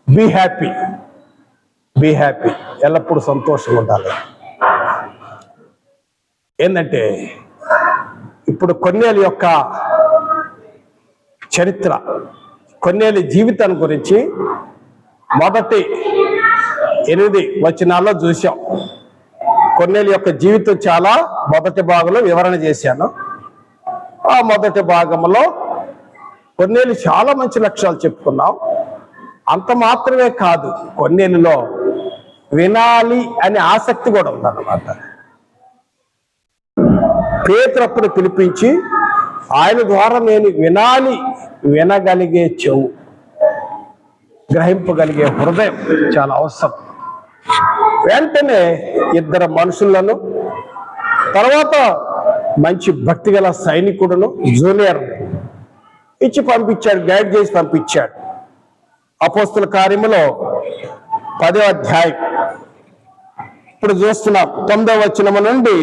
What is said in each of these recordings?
Be happy, be happy, ఎల్లప్పుడూ సంతోషంగా ఉండాలి. ఏంటంటే ఇప్పుడు కొన్నేళ్ళ యొక్క చరిత్ర, కొన్నేళ్ళ జీవితాన్ని గురించి మొదటి 8 వచనాల్లో చూసాం. కొన్నేళ్ళ యొక్క జీవితం చాలా మొదటి భాగంలో వివరణ చేశాను. ఆ మొదటి భాగంలో కొన్నేళ్ళు చాలా మంచి లక్ష్యాలు చెప్పుకున్నాం. అంత మాత్రమే కాదు, కొన్నేళ్ళలో వినాలి అనే ఆసక్తి కూడా ఉందన్నమాట. పేతురు అప్పుడు పిలిపించి ఆయన ద్వారా నేను వినాలి, వినగలిగే చెవు, గ్రహింపగలిగే హృదయం చాలా అవసరం. వెంటనే 2 మనుషులను, తర్వాత మంచి భక్తి గల సైనికుడును, జూనియర్ ఇచ్చి పంపించాడు, గైడ్ చేసి పంపించాడు. అపోస్తుల కార్యములో 10వ అధ్యాయం ఇప్పుడు చూస్తున్నాం. 9వ వచనం నుండి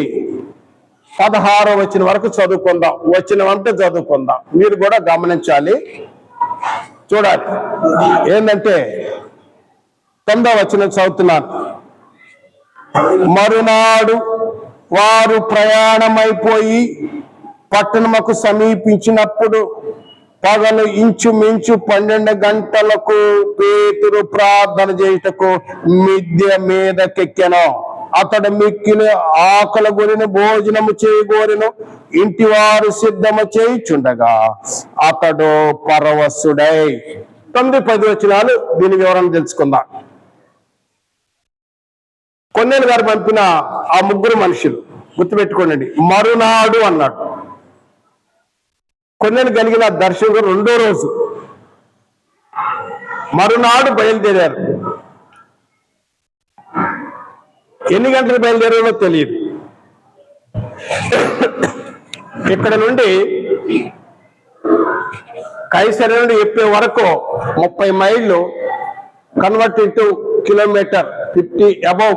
16వ వచనం వరకు చదువుకుందాం. వచనం అంతా చదువుకుందాం, మీరు కూడా గమనించాలి, చూడాలి. ఏంటంటే 9వ వచనం చదువుతున్నాను. మరునాడు వారు ప్రయాణమైపోయి పట్టణముకు సమీపించినప్పుడు పగలు ఇంచుమించు 12 గంటలకు పేతురు ప్రార్థన చేయుటకు మిద్దె మీదకెక్కెను. అతడు మిక్కిలి ఆకలి గొరిన భోజనము చేయగోరెను. ఇంటి వారు సిద్ధము చేయుచుండగా అతడు పరవశుడై. 9-10 వచనాలు దీని వివరణ తెలుసుకుందాం. కొన్నేలు గారు పంపిన ఆ 3 మనుషులు గుర్తుపెట్టుకోండి. మరునాడు అన్నాడు. కొన్నేలు కలిగిన దర్శకుడు 2వ రోజు మరునాడు బయలుదేరారు. ఎన్ని గంటలు బయలుదేరారో తెలియదు. ఇక్కడ నుండి కైసరి నుండి ఎప్పే వరకు 30 మైళ్ళు, convert into kilometer, 50 above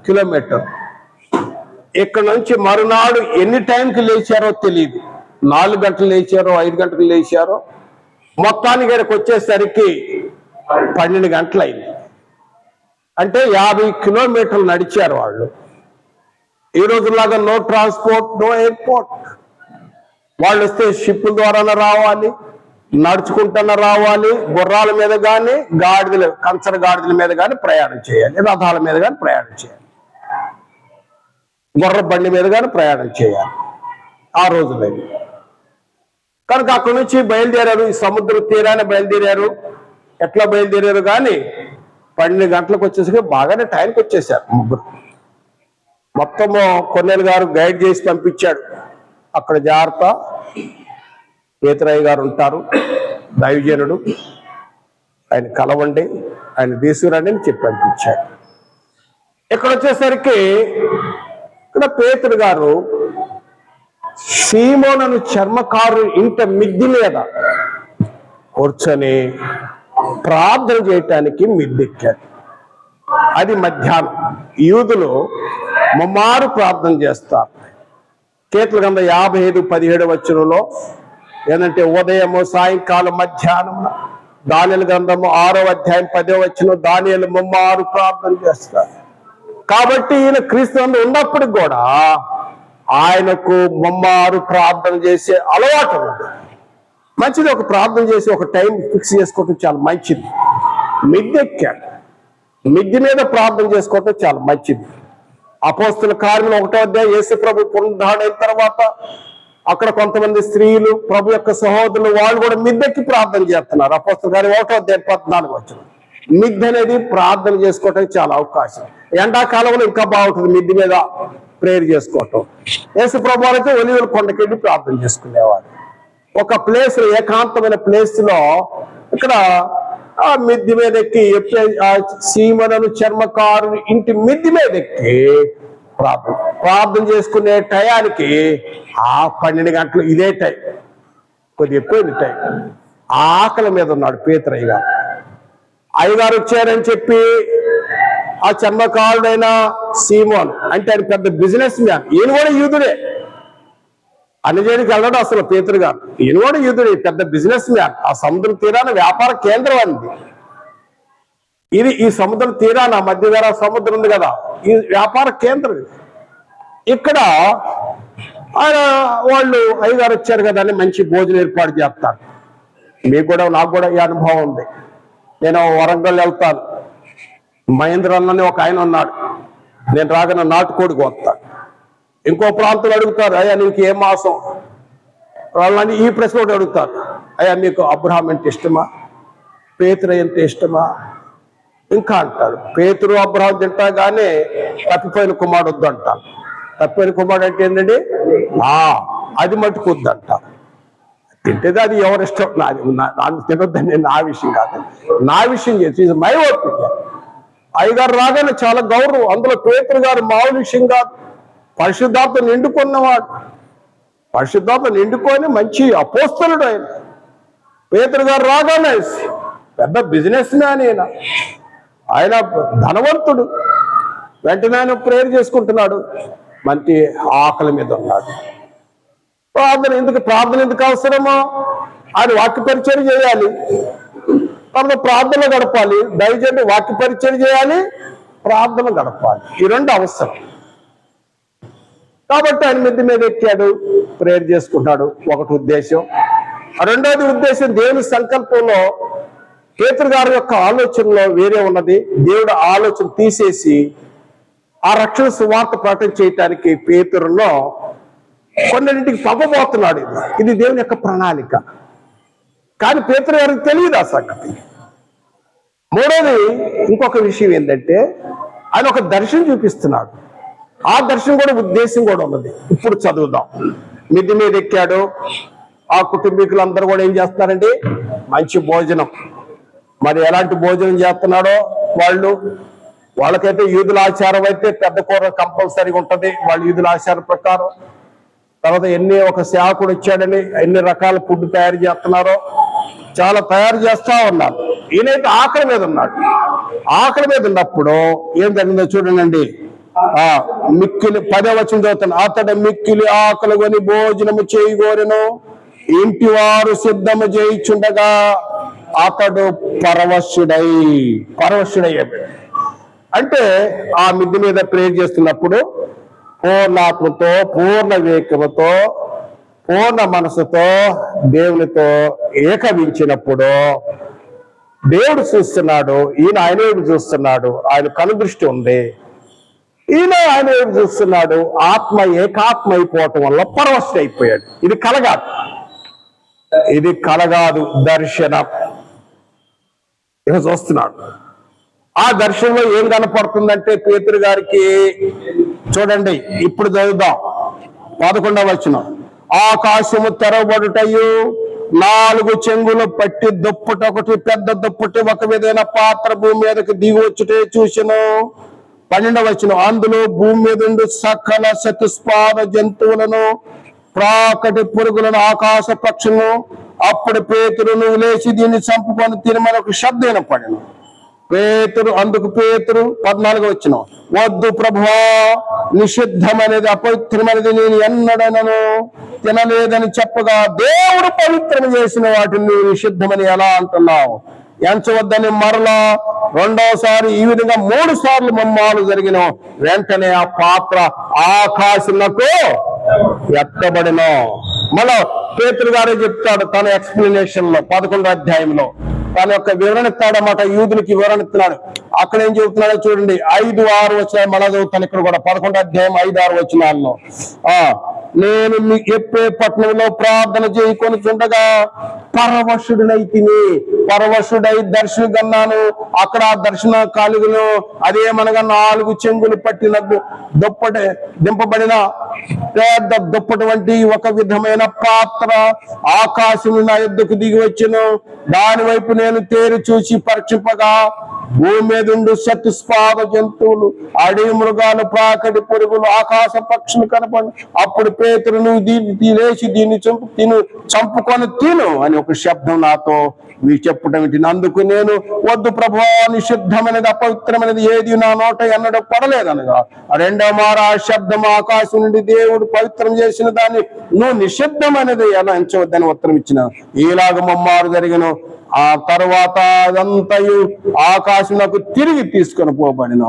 kilometer. ఇక్కడ నుంచి మరునాడు ఎన్ని టైంకి లేచారో తెలియదు. 4 గంటలు లేచారో, 5 గంటలకు లేచారో, మొత్తానికి ఇక్కడికి వచ్చేసరికి 12 గంటలు అయింది. అంటే 50 కిలోమీటర్లు నడిచారు వాళ్ళు. ఈ రోజులాగా నో ట్రాన్స్పోర్ట్, నో ఎయిర్పోర్ట్. వాళ్ళు వస్తే షిప్ ద్వారానే రావాలి, నడుచుకుంటున్న రావాలి, గుర్రాల మీద కానీ, గాడిదలు, కంచర గాడిదల మీద కానీ ప్రయాణం చేయాలి, రథాల మీద కానీ ప్రయాణం చేయాలి, గుర్ర బండి మీద కానీ ప్రయాణం చేయాలి ఆ రోజులో. కనుక అక్కడి నుంచి బయలుదేరారు, ఈ సముద్ర తీరాన్ని బయలుదేరారు. ఎట్లా బయలుదేరారు కానీ 12 గంటలకు వచ్చేసరికి బాగానే టైంకి వచ్చేసారు 3. మొత్తము కొన్నేలు గారు గైడ్ చేసి పంపించాడు. అక్కడ జాగ్రత్త, పేతురయ్య గారు ఉంటారు, దైవజనుడు, ఆయన కలవండి, ఆయన తీసుకురండి అని చెప్పి పంపించాడు. ఇక్కడ వచ్చేసరికి ఇక్కడ పేతురు గారు సీమోను చర్మకారు ఇంట మిద్ది మీద కూర్చొని ప్రార్థన చేయటానికి మిద్దెక్కాడు. అది మధ్యాహ్నం. యూదులు ముమ్మారు ప్రార్థన చేస్తారు. కీర్తన గ్రంథం 55:17 వచనంలో ఏంటంటే ఉదయము, సాయంకాలం, మధ్యాహ్నం. దానియేలు గ్రంథము 6వ అధ్యాయం 10వ వచనం దానియేలు ముమ్మారు ప్రార్థన చేస్తారు. కాబట్టి ఈయన క్రీస్తు ఉన్నప్పుడు కూడా ఆయనకు ముమ్మారు ప్రార్థన చేసే అలవాటు ఉంది. మంచిది, ఒక ప్రార్థన చేసి ఒక టైం ఫిక్స్ చేసుకోవటం చాలా మంచిది. మిద్దెక్కాడు, మిద్దె మీద ప్రార్థన చేసుకోవటం చాలా మంచిది. అపోస్తుల కార్యములు 1వ అధ్యాయం యేసు ప్రభు పునరుద్ధరణైన తర్వాత అక్కడ కొంతమంది స్త్రీలు, ప్రభు యొక్క సహోదరులు, వాళ్ళు కూడా మిద్దెక్కి ప్రార్థన చేస్తున్నారు. అపోస్తుల కార్యం 1వ అధ్యాయం 14 వచనం. మిద్దె అనేది ప్రార్థన చేసుకోవటానికి చాలా అవకాశం. ఎండాకాలంలో ఇంకా బాగుంటుంది మిద్దె మీద ప్రేయర్ చేసుకోవటం. యేసు ప్రభు అయితే ఒలీవల కొండకెళ్ళి ప్రార్థన చేసుకునేవారు. ఒక ప్లేస్, ఏకాంతమైన ప్లేస్ లో ఇక్కడ ఆ మిద్దె మీద ఎక్కి, సీమోను చర్మకారు ఇంటి మిద్దె మీద ఎక్కి ప్రార్థన చేసుకునే టయానికి ఆ 12 గంటలు ఇదే టైం, కొద్దిగా ఎక్కువ టైం. ఆకలి మీద ఉన్నాడు పేతురయ్య గారు. అయ్యగారు వచ్చారని చెప్పి ఆ చర్మకారుడైన సీమోన్ అంటే ఆయన పెద్ద బిజినెస్ మ్యాన్, ఈయన కూడా యూదుడే. అన్నజేడికి వెళ్ళడం అసలు పేతురు గారు, ఈయన కూడా యూదుడే, పెద్ద బిజినెస్ మ్యాన్. ఆ సముద్ర తీరాన వ్యాపార కేంద్రం అంది. ఇది ఈ సముద్రం తీరాన మధ్యధరా సముద్రం ఉంది కదా, ఈ వ్యాపార కేంద్రం ఇది. ఇక్కడ ఆయన వాళ్ళు అయ్యగారు వచ్చారు కదా అని మంచి భోజనం ఏర్పాటు చేస్తారు. మీకు కూడా నాకు కూడా ఈ అనుభవం ఉంది. నేను వరంగల్ వెళ్తాను, మహేంద్రన్నని ఒక ఆయన ఉన్నాడు, నేను రాగానే నాటుకోడికి వస్తాను. ఇంకో ప్రాంతంలో అడుగుతారు, అయ్యా నీకు ఏ మాసం, వాళ్ళని ఈ ప్రశ్న ఒకటి అడుగుతారు, అయ్యా మీకు అబ్రహాం అంటే ఇష్టమా, పేతురు అంటే ఇష్టమా, ఇంకా అంటారు. పేతురు అబ్రహాం తింటా కానీ తప్పిపోయిన కుమారుడు వద్దు అంటారు. తప్పిపోయిన కుమారుడు అంటే ఏంటండి, అది మట్టుకు వద్దు అంటారు. తింటేది అది ఎవరిష్టం, నాది తినొద్దని నా విషయం కాదు, నా విషయం చేసి మై ఒపీనియన్. అయ్యగారు రాగానే చాలా గౌరవం. అందులో పేతురు గారు మామూలు విషయం కాదు, పరిశుద్ధాత్మ నిండుకున్నవాడు, పరిశుద్ధాత్మ నిండుకొని మంచి అపోస్తలుడు ఆయన. పేతురు గారు రాగానే పెద్ద బిజినెస్ మ్యాన్ ఆయన ధనవంతుడు. వెంటనే ఆయన ప్రేయర్ చేసుకుంటున్నాడు, మంచి ఆకలి మీద ఉన్నాడు. ప్రార్థన ఎందుకు అవసరమో, ఆయన వాక్య పరిచయం చేయాలి, తర్వాత ప్రార్థన గడపాలి. దయచేసి వాక్య పరిచయం చేయాలి, ప్రార్థన గడపాలి, ఈ రెండు అవసరం. కాబట్టి ఆయన మిద్ది మీద ఎక్కాడు, ప్రేయర్ చేసుకుంటాడు. ఒకటి ఉద్దేశం. రెండోది ఉద్దేశం, దేవుని సంకల్పంలో పేతురు గారి యొక్క ఆలోచనలో వేరే ఉన్నది. దేవుడు ఆలోచన తీసేసి ఆ రక్షణ సువార్త ప్రకటన చేయటానికి పేతురులో కొన్నింటికి పంపబోతున్నాడు. ఇది దేవుని యొక్క ప్రణాళిక. కానీ పేతురు గారికి తెలియదు ఆ సంగతి. మూడోది ఇంకొక విషయం ఏంటంటే, ఆయన ఒక దర్శనం చూపిస్తున్నాడు. ఆ దర్శనం కూడా ఉద్దేశం కూడా ఉన్నది. ఇప్పుడు చదువుదాం. మిద్ది మీద ఎక్కాడు, ఆ కుటుంబీకులందరూ కూడా ఏం చేస్తున్నారండి, మంచి భోజనం. మరి ఎలాంటి భోజనం చేస్తున్నాడో వాళ్ళకైతే యూదుల ఆచారం అయితే పెద్ద కూర కంపల్సరీగా ఉంటది, వాళ్ళ యూదుల ఆచారం ప్రకారం. తర్వాత ఒక సేవకుడు వచ్చాడని ఎన్ని రకాల ఫుడ్ తయారు చేస్తున్నారో చాలా తయారు చేస్తా ఉన్నారు. ఈయనైతే ఆకలి మీద ఉన్నాడు. ఆకలి మీద ఉన్నప్పుడు ఏం జరిగిందో చూడండి. మిక్కిలి 10వ వచనం చదువుతాను. అతడు మిక్కిలి ఆకలి కొని భోజనము చేయగోరెను, ఇంటి వారు సిద్ధము చేయించుండగా అతడు పరవశుడయ్యాడు. అంటే ఆ మిద్ది మీద ప్రేయర్ చేస్తున్నప్పుడు పూర్ణాత్మతో, పూర్ణ వివేకముతో, పూర్ణ మనసుతో దేవునితో ఏకవించినప్పుడు దేవుడు చూస్తున్నాడు, ఈయన ఆయన వైపు చూస్తున్నాడు, ఆయన కనుదృష్టి ఉంది. ఈయన ఆయన వైపు చూస్తున్నాడు. ఆత్మ ఏకాత్మ అయిపోవటం వల్ల పరవశుడు అయిపోయాడు. ఇది కలగాదు, దర్శనం. ఇక చూస్తున్నాడు. ఆ దర్శనంలో ఏం కనపడుతుందంటే పేతురు గారికి చూడండి, ఇప్పుడు చదువుదాం 11వ వచనం. ఆకాశము తెరవబడుటయు, 4 చెంగులు పట్టి దుప్పటొకటి, పెద్ద దుప్పటి ఒక విధమైన పాత్ర భూమి మీదకి దిగి వచ్చుటే చూసెను. 12వ వచనం. అందులో భూమి మీద ఉండి సకల చతుష్పాద జంతువులను, ప్రాకటి పురుగులను, ఆకాశ పక్షులను. అప్పుడు పేతురు, నువ్వు లేచి దీన్ని చంపుకొని తినమని ఒక శబ్దం వినపడెను. అందుకు పేతురు 14వ వచనం. వద్దు ప్రభువా, నిషిద్ధమనేది అపవిత్రమనేది నేను ఎన్నడనను తినలేదని చెప్పగా, దేవుడు పవిత్రం చేసిన వాటిని నువ్వు నిషిద్ధమని ఎలా అంటున్నావు? ఎంచవద్దని మరలా 2వసారి ఈ విధంగా 3 సార్లు మమ్మాలు జరిగిన వెంటనే ఆ పాత్ర ఆకాశంలో ఎత్తబడిన. మళ్ళా పేతురు గారే చెప్తాడు తన ఎక్స్ప్లెనేషన్ లో 11వ అధ్యాయంలో తన యొక్క వివరణ ఇస్తాడన్నమాట. యూదులకి వివరణ ఇస్తున్నాడు. అక్కడ ఏం చెబుతున్నాడో చూడండి. 5-6 వచనాలు మళ్ళా చదువుతాను. ఇక్కడ కూడా 11వ అధ్యాయం 5-6 వచనాల్లో, నేను మీ ఎప్పే పట్టణంలో ప్రార్థన చేయకొని చుండగా పరవశుడై దర్శనం కన్నాను. అక్కడ దర్శన కాలుగులు అదేమనగా 4 చెంగులు పట్టిన దింపబడిన పెద్ద దుప్పటి వంటి ఒక విధమైన పాత్ర ఆకాశం నా యుద్ధకు దిగి వచ్చెను. దాని వైపు నేను తేరి చూసి పరీక్షింపగా, భూమి మీద ఉండు చతుష్పాద జంతువులు, అడవి మృగాలు, ప్రాకటి పురుగులు, ఆకాశ పక్షులు కనపడి. అప్పుడు పేతురు, నువ్వు దీన్ని లేచి దీన్ని చంపుకొని తిను అని ఒక శబ్దం నాతో చెప్పటం వింటిని. అందుకు నేను, వద్దు ప్రభువా, నిషిద్ధమైనది అపవిత్రమైనది ఏది నా నోట ఎన్నడూ పడలేదనగా, 2వ మారు ఆ శబ్దం ఆకాశం నుండి, దేవుడు పవిత్రం చేసిన దాన్ని నువ్వు నిషిద్ధమైనది ఎలా ఎంచవద్దని ఉత్తరం ఇచ్చిన. ఇలాగ మమ్మారు జరిగిన. ఆ తరువాత అదంతయు సింహాసనకు తిరిగి తీసుకొని పోబడిన.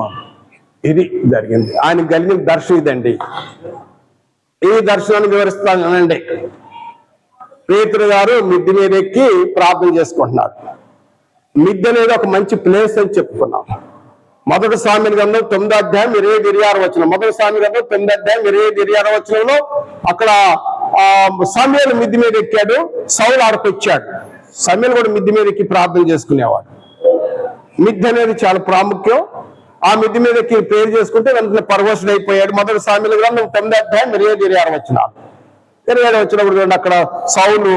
ఇది జరిగింది. ఆయన కలిగిన దర్శనం ఇదండి. ఈ దర్శనాన్ని వివరిస్తానండి. పేతురు గారు మిద్దె మీద ఎక్కి ప్రార్థన చేసుకుంటున్నారు. మిద్దె అనేది ఒక మంచి ప్లేస్ అని చెప్పుకున్నాం. మొదటి సామెతల గ్రంథం 9వ అధ్యాయం 20-26 వచనం. మొదటి సామెతల గ్రంథం 9వ అధ్యాయం 20-26 వచనంలో అక్కడ సమూయేలు మిద్దె మీద ఎక్కాడు, సౌలు ఆడకు వచ్చాడు. సమూయేలు కూడా మిద్దె మీద ఎక్కి ప్రార్థన చేసుకునేవాడు. మిద్దె అనేది చాలా ప్రాముఖ్యం. ఆ మిద్దె మీద ఎక్కి ప్రేర్ చేసుకుంటే వెంటనే పరవశుడు అయిపోయాడు. మొదటి సామెతల గ్రంథం 9వ అధ్యాయం 20-26 వచనాలు. 27 వచ్చినప్పుడు చూడండి, అక్కడ సౌలు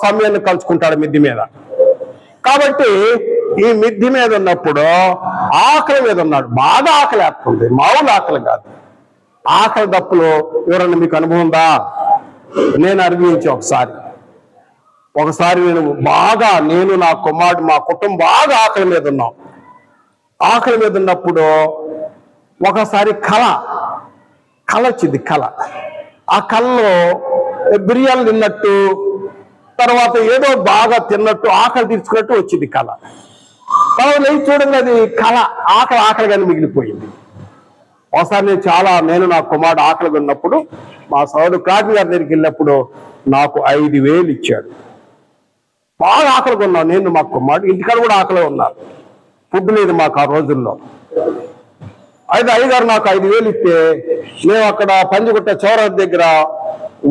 సమూయేలుని కలుసుకుంటాడు మిద్దె మీద. కాబట్టి ఈ మిద్దె మీద ఉన్నప్పుడు ఆకలి మీద ఉన్నాడు. బాగా ఆకలి వేస్తుంది, మామూలు ఆకలి కాదు. ఆకలి దప్పులు ఎవరన్నా మీకు అనుభవం ఉందా? నేను అనుభవించి ఒకసారి నేను నా కుమారుడు మా కుటుంబం బాగా ఆకలి మీద ఉన్నాం. ఆకలి మీద ఉన్నప్పుడు ఒకసారి కళ వచ్చింది. ఆ కళలో బిర్యానీ తిన్నట్టు, తర్వాత ఏదో బాగా తిన్నట్టు, ఆకలి తీర్చుకున్నట్టు వచ్చింది కళ. తర్వాత నేను చూడండి, అది కళ ఆకలిగానే మిగిలిపోయింది. ఒకసారి నేను నా కుమారుడు ఆకలిగా ఉన్నప్పుడు మా సోదరుడు కాకి గారి దగ్గరికి వెళ్ళినప్పుడు నాకు 5,000 ఇచ్చాడు. బాగా ఆకలిగా ఉన్నాను నేను, మా కుమారుడు. ఇంటికాడ కూడా ఆకలి ఉన్నారు, ఫుడ్ లేదు మాకు ఆ రోజుల్లో. అయితే అయ్యగారు నాకు 5,000 ఇస్తే మేము అక్కడ పంజగుట్ట చౌరస్ దగ్గర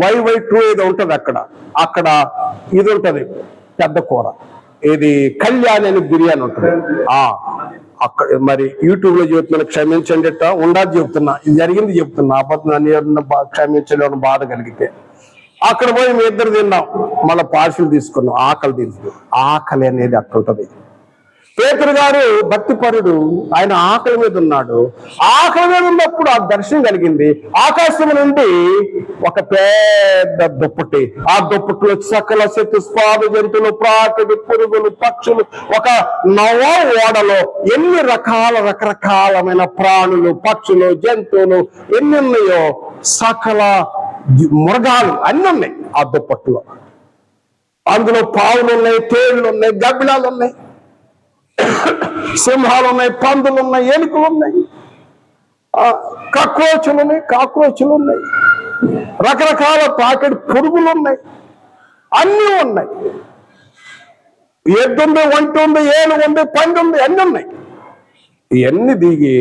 YY2 ఏదో ఉంటుంది, అక్కడ ఇది ఉంటుంది పెద్ద కూర, ఇది కళ్యాణ్ అని బిర్యానీ ఉంటుంది. అక్కడ మరి యూట్యూబ్ లో చెబుతున్నా, క్షమించండి, ఉండదు చెప్తున్నా, ఇది జరిగింది చెప్తున్నా, అబద్ధం క్షమించలేని బాధ కలిగితే అక్కడ పోయి మీ ఇద్దరు తిన్నాం, మళ్ళీ పార్సిల్ తీసుకున్నాం. ఆకలి అనేది అక్కడ ఉంటుంది. పేతురు గారు భక్తిపరుడు, ఆయన ఆకలి మీద ఉన్నాడు. ఆకలి మీద ఉన్నప్పుడు ఆ దర్శనం కలిగింది. ఆకాశం నుండి ఒక పెద్ద దుప్పటి, ఆ దుప్పటిలో సకల చతుస్పాద జంతువులు, ప్రాకుడు, పురుగులు, పక్షులు, ఒక నవ ఓడలో ఎన్ని రకరకాలమైన ప్రాణులు, పక్షులు, జంతువులు ఎన్ని ఉన్నాయో, సకల మృగాలు అన్ని ఉన్నాయి ఆ దుప్పట్లో. అందులో పావులు ఉన్నాయి, తేళ్లు ఉన్నాయి, గబ్బిలాలు ఉన్నాయి, సింహాలు ఉన్నాయి, పందులు ఉన్నాయి, ఏనుకలు ఉన్నాయి, కాక్రోచులు ఉన్నాయి, రకరకాల పాకెట్ పురుగులు ఉన్నాయి, అన్నీ ఉన్నాయి. ఎద్దు ఉంది, ఒంటి ఉంది, ఏనుగు ఉంది, పంది ఉంది, అన్ని ఉన్నాయి. ఇవన్నీ దిగి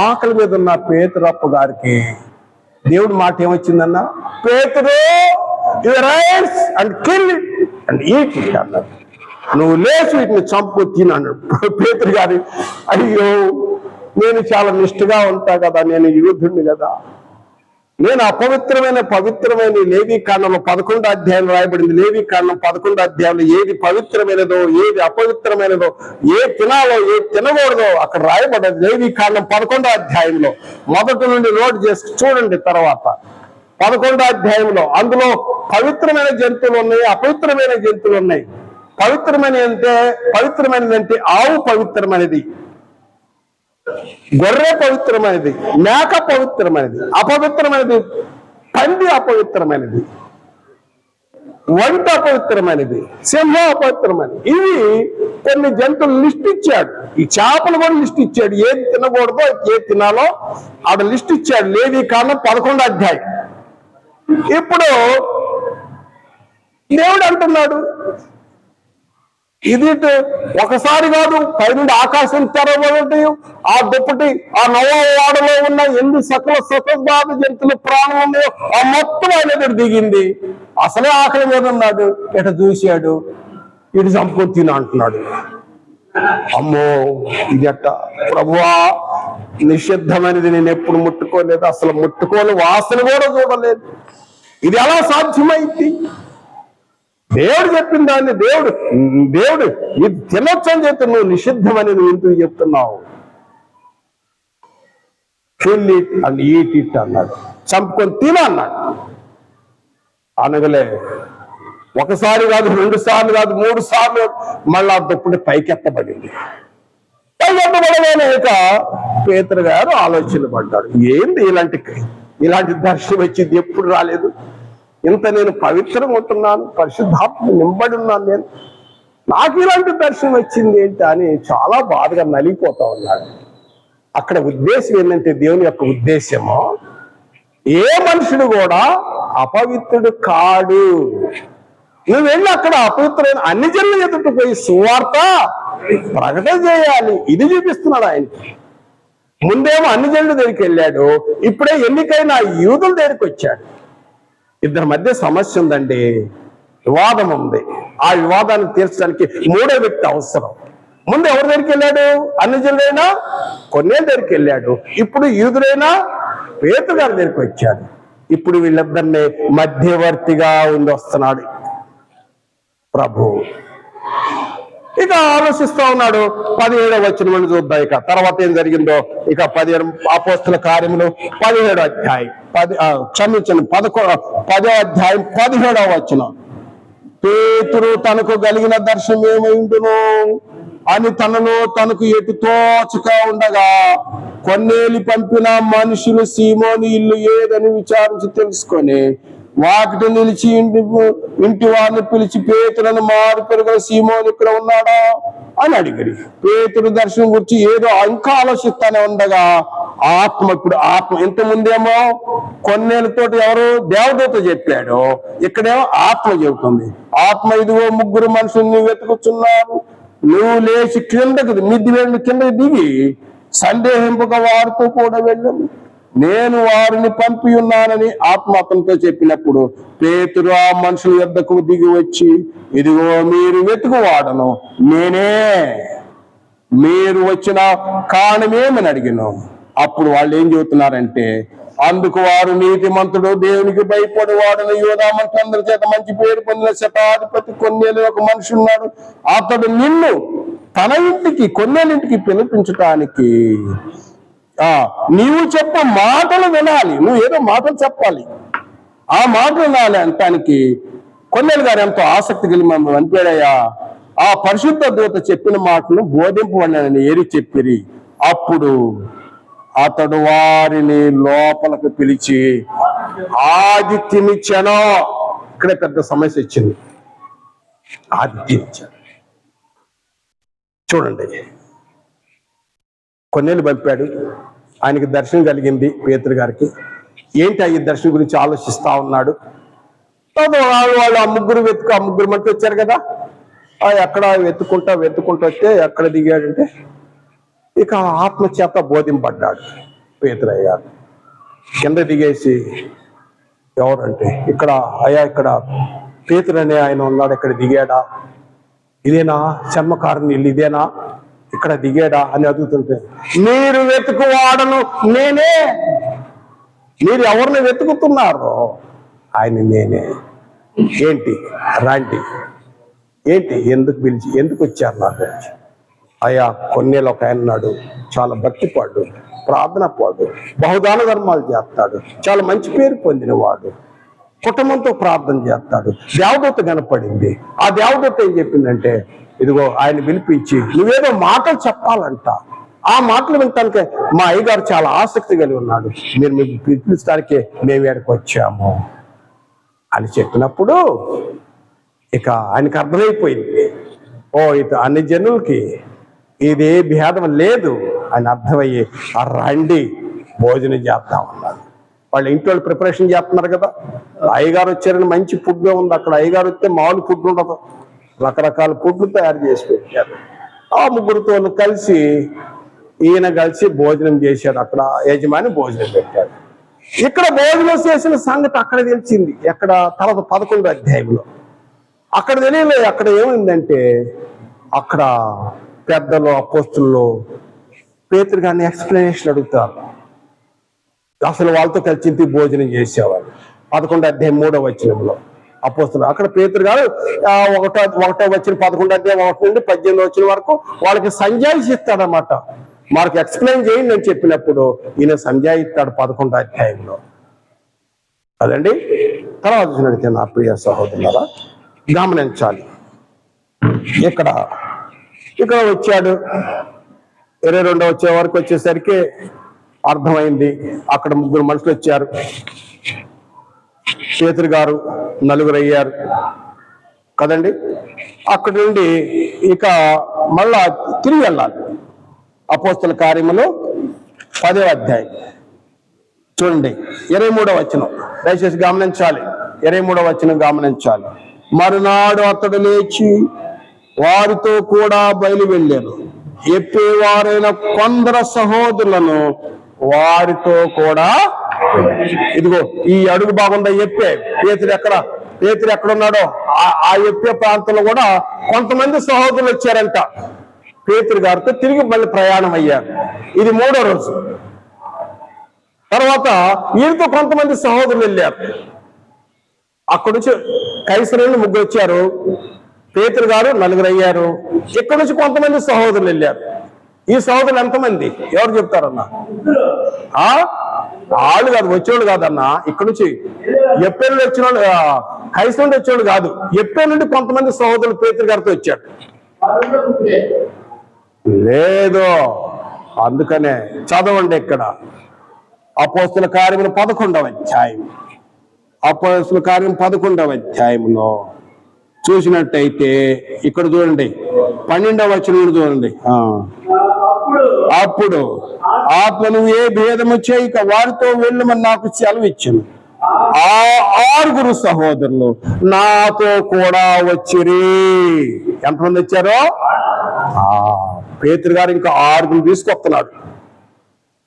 ఆకలి మీద ఉన్న పేతురప్ప గారికి దేవుడి మాట ఏమొచ్చిందన్నా, పేతురు rice and kill and eat it అన్నాడు. నువ్వు లేచి వీటిని చంపు తినన్నాడు. పేతురు గారి, అయ్యో నేను చాలా నిష్ఠగా ఉంటా కదా, నేను యూదుడిని కదా, నేను పవిత్రమైన లేవీ కాండంలో 11వ అధ్యాయం రాయబడింది. లేవీ కాండం 11వ అధ్యాయంలో ఏది పవిత్రమైనదో ఏది అపవిత్రమైనదో, ఏ తినాలో ఏ తినకూడదో అక్కడ రాయబడ్డది. లేవీ కాండం 11వ అధ్యాయంలో మొదటి నుండి నోట్ చేసి చూడండి. తర్వాత 11వ అధ్యాయంలో అందులో పవిత్రమైన జంతువులు ఉన్నాయి, అపవిత్రమైన జంతువులు ఉన్నాయి. పవిత్రమైనదంటే ఆవు పవిత్రమైనది, గొర్రె పవిత్రమైనది, మేక పవిత్రమైనది, అపవిత్రమైనది పంది అపవిత్రమైనది, వంట అపవిత్రమైనది, సింహం అపవిత్రమైనది. ఇవి కొన్ని జంతువులు లిస్ట్ ఇచ్చాడు. ఈ చేపలు కూడా లిస్ట్ ఇచ్చాడు, ఏది తినకూడదో ఏది తినాలో ఆడ లిస్ట్ ఇచ్చాడు. లేవీ కాండం 11వ అధ్యాయం. ఇప్పుడు దేవుడు అంటున్నాడు, ఇది ఒకసారి కాదు, పైనుండి ఆకాశం తెరవబడి ఆ దుప్పటి, ఆ నవవాడలో ఉన్న ఎన్ని సకల సతద్భావ జంతువులు ప్రాణం ఉన్నాయో ఆ మొత్తం ఆయన దిగింది. అసలే ఆకలి మీద ఉన్నాడు, ఇట చూశాడు, ఇటు చంపుకొని తిన అంటున్నాడు. అమ్మో ఇది అట్ట ప్రభువా, నిషిద్ధమైనది నేను ఎప్పుడు ముట్టుకోలేదు, అసలు ముట్టుకోని వాసన కూడా చూడలేదు, ఇది ఎలా సాధ్యమైంది? దేవుడు చెప్పిన దాన్ని దేవుడు ఇది తినొచ్చని చెప్తే నువ్వు నిషిద్ధమని నువ్వు ఎందుకు చెప్తున్నావు? Kill it and eat it అన్నాడు, చంపుకొని తిన అన్నాడు. అనగలే ఒకసారి కాదు, 2 సార్లు కాదు, 3 సార్లు మళ్ళా దుప్పటి పైకెత్తబడింది. పైకెత్తబడగానే ఇక పేతురు గారు ఆలోచన పడ్డాడు, ఏంది ఇలాంటి దర్శనం వచ్చింది, ఎప్పుడు రాలేదు, ఇంత నేను పవిత్రంగా ఉంటున్నాను, పరిశుద్ధాత్మ నింబడి ఉన్నాను, నేను నాకు ఇలాంటి దర్శనం వచ్చింది ఏంటి అని చాలా బాధగా నలిగిపోతా ఉన్నాడు. అక్కడ ఉద్దేశం ఏంటంటే, దేవుని యొక్క ఉద్దేశము, ఏ మనుషుడు కూడా అపవిత్రుడు కాడు. నువ్వు వెళ్ళి అక్కడ అపవిత్రులైన అన్ని జనుల ఎదుట పోయి సువార్త ప్రకటన చేయాలి. ఇది చూపిస్తున్నాడు ఆయనకి. ముందేమో అన్ని జనుల దగ్గరికి వెళ్ళాడు, ఇప్పుడే ఎన్నికైన యూదుల దగ్గరికి వచ్చాడు. ఇద్దరి మధ్య సమస్య ఉందండి, వివాదం ఉంది. ఆ వివాదాన్ని తీర్చడానికి మూడో వ్యక్తి అవసరం. ముందు ఎవరి దగ్గరికి వెళ్ళాడు? అన్ని జనులైనా కొన్నేళ్ళ దగ్గరికి వెళ్ళాడు. ఇప్పుడు యూదులైనా పేతురు గారి దగ్గరికి వచ్చాడు. ఇప్పుడు వీళ్ళిద్దరిని మధ్యవర్తిగా ఉండి వస్తున్నాడు ప్రభు. ఇక ఆలోచిస్తా ఉన్నాడు. 17వ వచనం చూద్దాం. ఇక తర్వాత ఏం జరిగిందో. ఇక 17 అపోస్తల కార్యములు 17వ అధ్యాయం 10వ అధ్యాయం 17వ వచనం. పేతురు తనకు కలిగిన దర్శనం ఏమైండును అని తనకు ఎటు తోచక ఉండగా, కొన్నేళ్ళు పంపిన మనుషులు సీమోని ఇల్లు ఏదని విచారించి తెలుసుకొని వాకిటి నిలిచి ఇంటి వారిని పిలిచి, పేతురును మారు పెరుగుల సీమోని ఇక్కడ ఉన్నాడా అని అడిగారు. పేతురు దర్శనం గురించి ఏదో ఇంకా ఆలోచిస్తానే ఉండగా ఇప్పుడు ఆత్మ, ఇంతకుముందేమో కొన్నేళ్ళతోటి ఎవరు దేవదూత చెప్పాడు, ఇక్కడేమో ఆత్మ చెబుతుంది. ఆత్మ, ఇదిగో ముగ్గురు మనుషుల్ని వెతుకుతున్నారు, నువ్వు లేచి మిద్ది వెళ్ళి కిందకి దిగి సందేహింపక వారితో కూడా వెళ్ళను, నేను వారిని పంపి ఉన్నానని ఆత్మ అతనితో చెప్పినప్పుడు పేతురు ఆ మనుషుల యొద్దకు దిగి వచ్చి, ఇదిగో మీరు వెతుకువాడను నేనే, మీరు వచ్చిన కారణమేమని అడిగాను. అప్పుడు వాళ్ళు ఏం చెబుతున్నారంటే, అందుకు వారు, నీతిమంతుడు, దేవునికి భయపడేవాడని యోధామంతులందరి చేత మంచి పేరు పొందిన శతాధిపతి కొన్నేళ్ళు ఒక మనిషి ఉన్నాడు, అతడు నిన్ను తన ఇంటికి కొన్నేళ్ళింటికి పిలిపించటానికి నీవు చెప్ప మాటలు వినాలి. నువ్వు ఏదో మాటలు చెప్పాలి, ఆ మాటలు వినాలి అంటానికి కొన్నేళ్ళు గారు ఎంతో ఆసక్తి కలిగి మమ్మల్ని అనిపాడయ్యా. ఆ పరిశుద్ధ దూత చెప్పిన మాటను బోధింపబడినని ఏరి చెప్పిరి. అప్పుడు అతడు వారిని లోపలికి పిలిచి ఆదిత్యమిచ్చాను. ఇక్కడే పెద్ద సమస్య వచ్చింది. ఆదిత్యమిచ్చాను. చూడండి, కొన్నేళ్ళు పంపాడు, ఆయనకి దర్శనం కలిగింది పేతురు గారికి. ఏంటి ఈ దర్శనం గురించి ఆలోచిస్తా ఉన్నాడు. వాళ్ళు ఆ ముగ్గురు మట్టి వచ్చారు కదా, ఎక్కడ వెతుకుంటా వస్తే ఎక్కడ దిగాడంటే, ఇక ఆత్మచేత బోధింపడ్డాడు పేతురయ్య గారు. కింద దిగేసి, ఎవరంటే ఇక్కడ పేతురు అనే ఆయన ఉన్నాడు, ఇక్కడ దిగాడా, ఇదేనా చర్మకారుని ఇల్లు, ఇదేనా ఇక్కడ దిగాడా అని అడుగుతుంటే, మీరు వెతుకువాడను నేనే. మీరు ఎవరిని వెతుకుతున్నారో ఆయన నేనే. ఏంటి రండి, ఏంటి ఎందుకు పిలిచి ఎందుకు వచ్చారు నా గురించి? అయ్యా, కొన్నేళ్ళు ఒక ఆయన ఉన్నాడు, చాలా భక్తిపాడు, ప్రార్థన పాడు, బహుదాన ధర్మాలు చేస్తాడు, చాలా మంచి పేరు పొందినవాడు, కుటుంబంతో ప్రార్థన చేస్తాడు. దేవదూత కనపడింది. ఆ దేవదూత ఏం చెప్పిందంటే, ఇదిగో ఆయన పిలిపించి నువ్వేదో మాటలు చెప్పాలంట, ఆ మాటలు వినటానికి మా అయ్యగారు చాలా ఆసక్తి కలిగి ఉన్నాడు, మీరు పిలిపించడానికే మేము ఇక్కడికి వచ్చాము అని చెప్పినప్పుడు ఇక ఆయనకు అర్థమైపోయింది, అన్ని జనులకి ఇది భేదం లేదు అని అర్థమయ్యి, రండి భోజనం చేద్దామన్నారు. వాళ్ళు ఇంట్లో ప్రిపరేషన్ చేస్తున్నారు కదా. అయ్యగారు వచ్చారని మంచి ఫుడ్ ఉంది అక్కడ. అయ్యగారు వస్తే మామూలు ఫుడ్ ఉండదు, రకరకాల ఫుడ్లు తయారు చేసి పెట్టారు. ఆ ముగ్గురితో కలిసి ఈయన కలిసి భోజనం చేశాడు. అక్కడ యజమాని భోజనం పెట్టాడు. ఇక్కడ భోజనం చేసిన సంగతి అక్కడ తెలిసింది. ఎక్కడ? తర్వాత 11వ అధ్యాయంలో. అక్కడ తెలియలేదు. అక్కడ ఏమైందంటే, అక్కడ పెద్దలు అపోస్తులు పేతురు గారిని ఎక్స్ప్లెనేషన్ అడుగుతారు. అసలు వాళ్ళతో కలిసి భోజనం చేసేవాళ్ళు. 11వ అధ్యాయం 3వ వచనంలో అపోస్తులు అక్కడ పేతురు గారు 1వ వచనం 11వ అధ్యాయం 1 నుండి 18వ వచనం వరకు వాళ్ళకి సంజాయిషి ఇస్తాడనమాట. మనకు ఎక్స్ప్లెయిన్ చేయండి అని చెప్పినప్పుడు ఈయన సంజాయిస్తాడు 11వ అధ్యాయంలో. అదండి. తర్వాత చూసినట్లయితే నా ప్రియ సహోదరులారా గమనించాలి. ఇక్కడ వచ్చాడు. 22వ వచ్చే వరకు వచ్చేసరికి అర్థమైంది. అక్కడ ముగ్గురు మనుషులు వచ్చారు. పేతురు గారు నలుగురు అయ్యారు కదండి. అక్కడి నుండి ఇక మళ్ళా తిరిగి వెళ్ళాలి. అపోస్తల కార్యములు 10వ అధ్యాయం చూడండి, 23వ వచనం దయచేసి గమనించాలి. 23వ వచనం గమనించాలి. మరునాడు అతడు లేచి వారితో కూడా బయలు వెళ్ళాను. ఎప్పేవారైన కొందరు సహోదరులను వారితో కూడా, ఇదిగో ఈ అడుగు బాగుందా ఎప్పే, పేతురు ఎక్కడున్నాడో ఆ ఎప్పే ప్రాంతంలో కూడా కొంతమంది సహోదరులు వచ్చారంట. పేతురు గారితో తిరిగి మళ్ళీ ప్రయాణం అయ్యారు. ఇది 3వ రోజు. తర్వాత వీరితో కొంతమంది సహోదరులు వెళ్ళారు. అక్కడి నుంచి కైసరేయులు 3 వచ్చారు, పేతురు గారు 4 అయ్యారు. ఇక్కడ నుంచి కొంతమంది సహోదరులు వెళ్ళారు. ఈ సహోదరులు ఎంతమంది ఎవరు చెప్తారన్నా? వాళ్ళు కాదు, వచ్చేవాళ్ళు కాదన్నా. ఇక్కడ నుంచి ఎప్పే నుండి వచ్చిన వాళ్ళు, కైస నుండి వచ్చేవాళ్ళు కాదు, ఎప్పే నుండి కొంతమంది సహోదరులు పేతురు గారితో వచ్చాడు. లేదు, అందుకనే చదవండి ఇక్కడ అపోస్తల కార్యములు 11వ అధ్యాయం. అపోస్తల కార్యం 11వ అధ్యాయంలో చూసినట్టయితే ఇక్కడ చూడండి, 12వ వచనం చూడండి. అప్పుడు ఆత్మను ఏ భేదము చేయక వారితో వెళ్ళమని నాకు సెలవు ఇచ్చాను. ఆ 6 సహోదరులు నాతో కూడా వచ్చిరి. ఎంతమంది వచ్చారో? పేతురు గారు ఇంకా 6 తీసుకొస్తున్నాడు.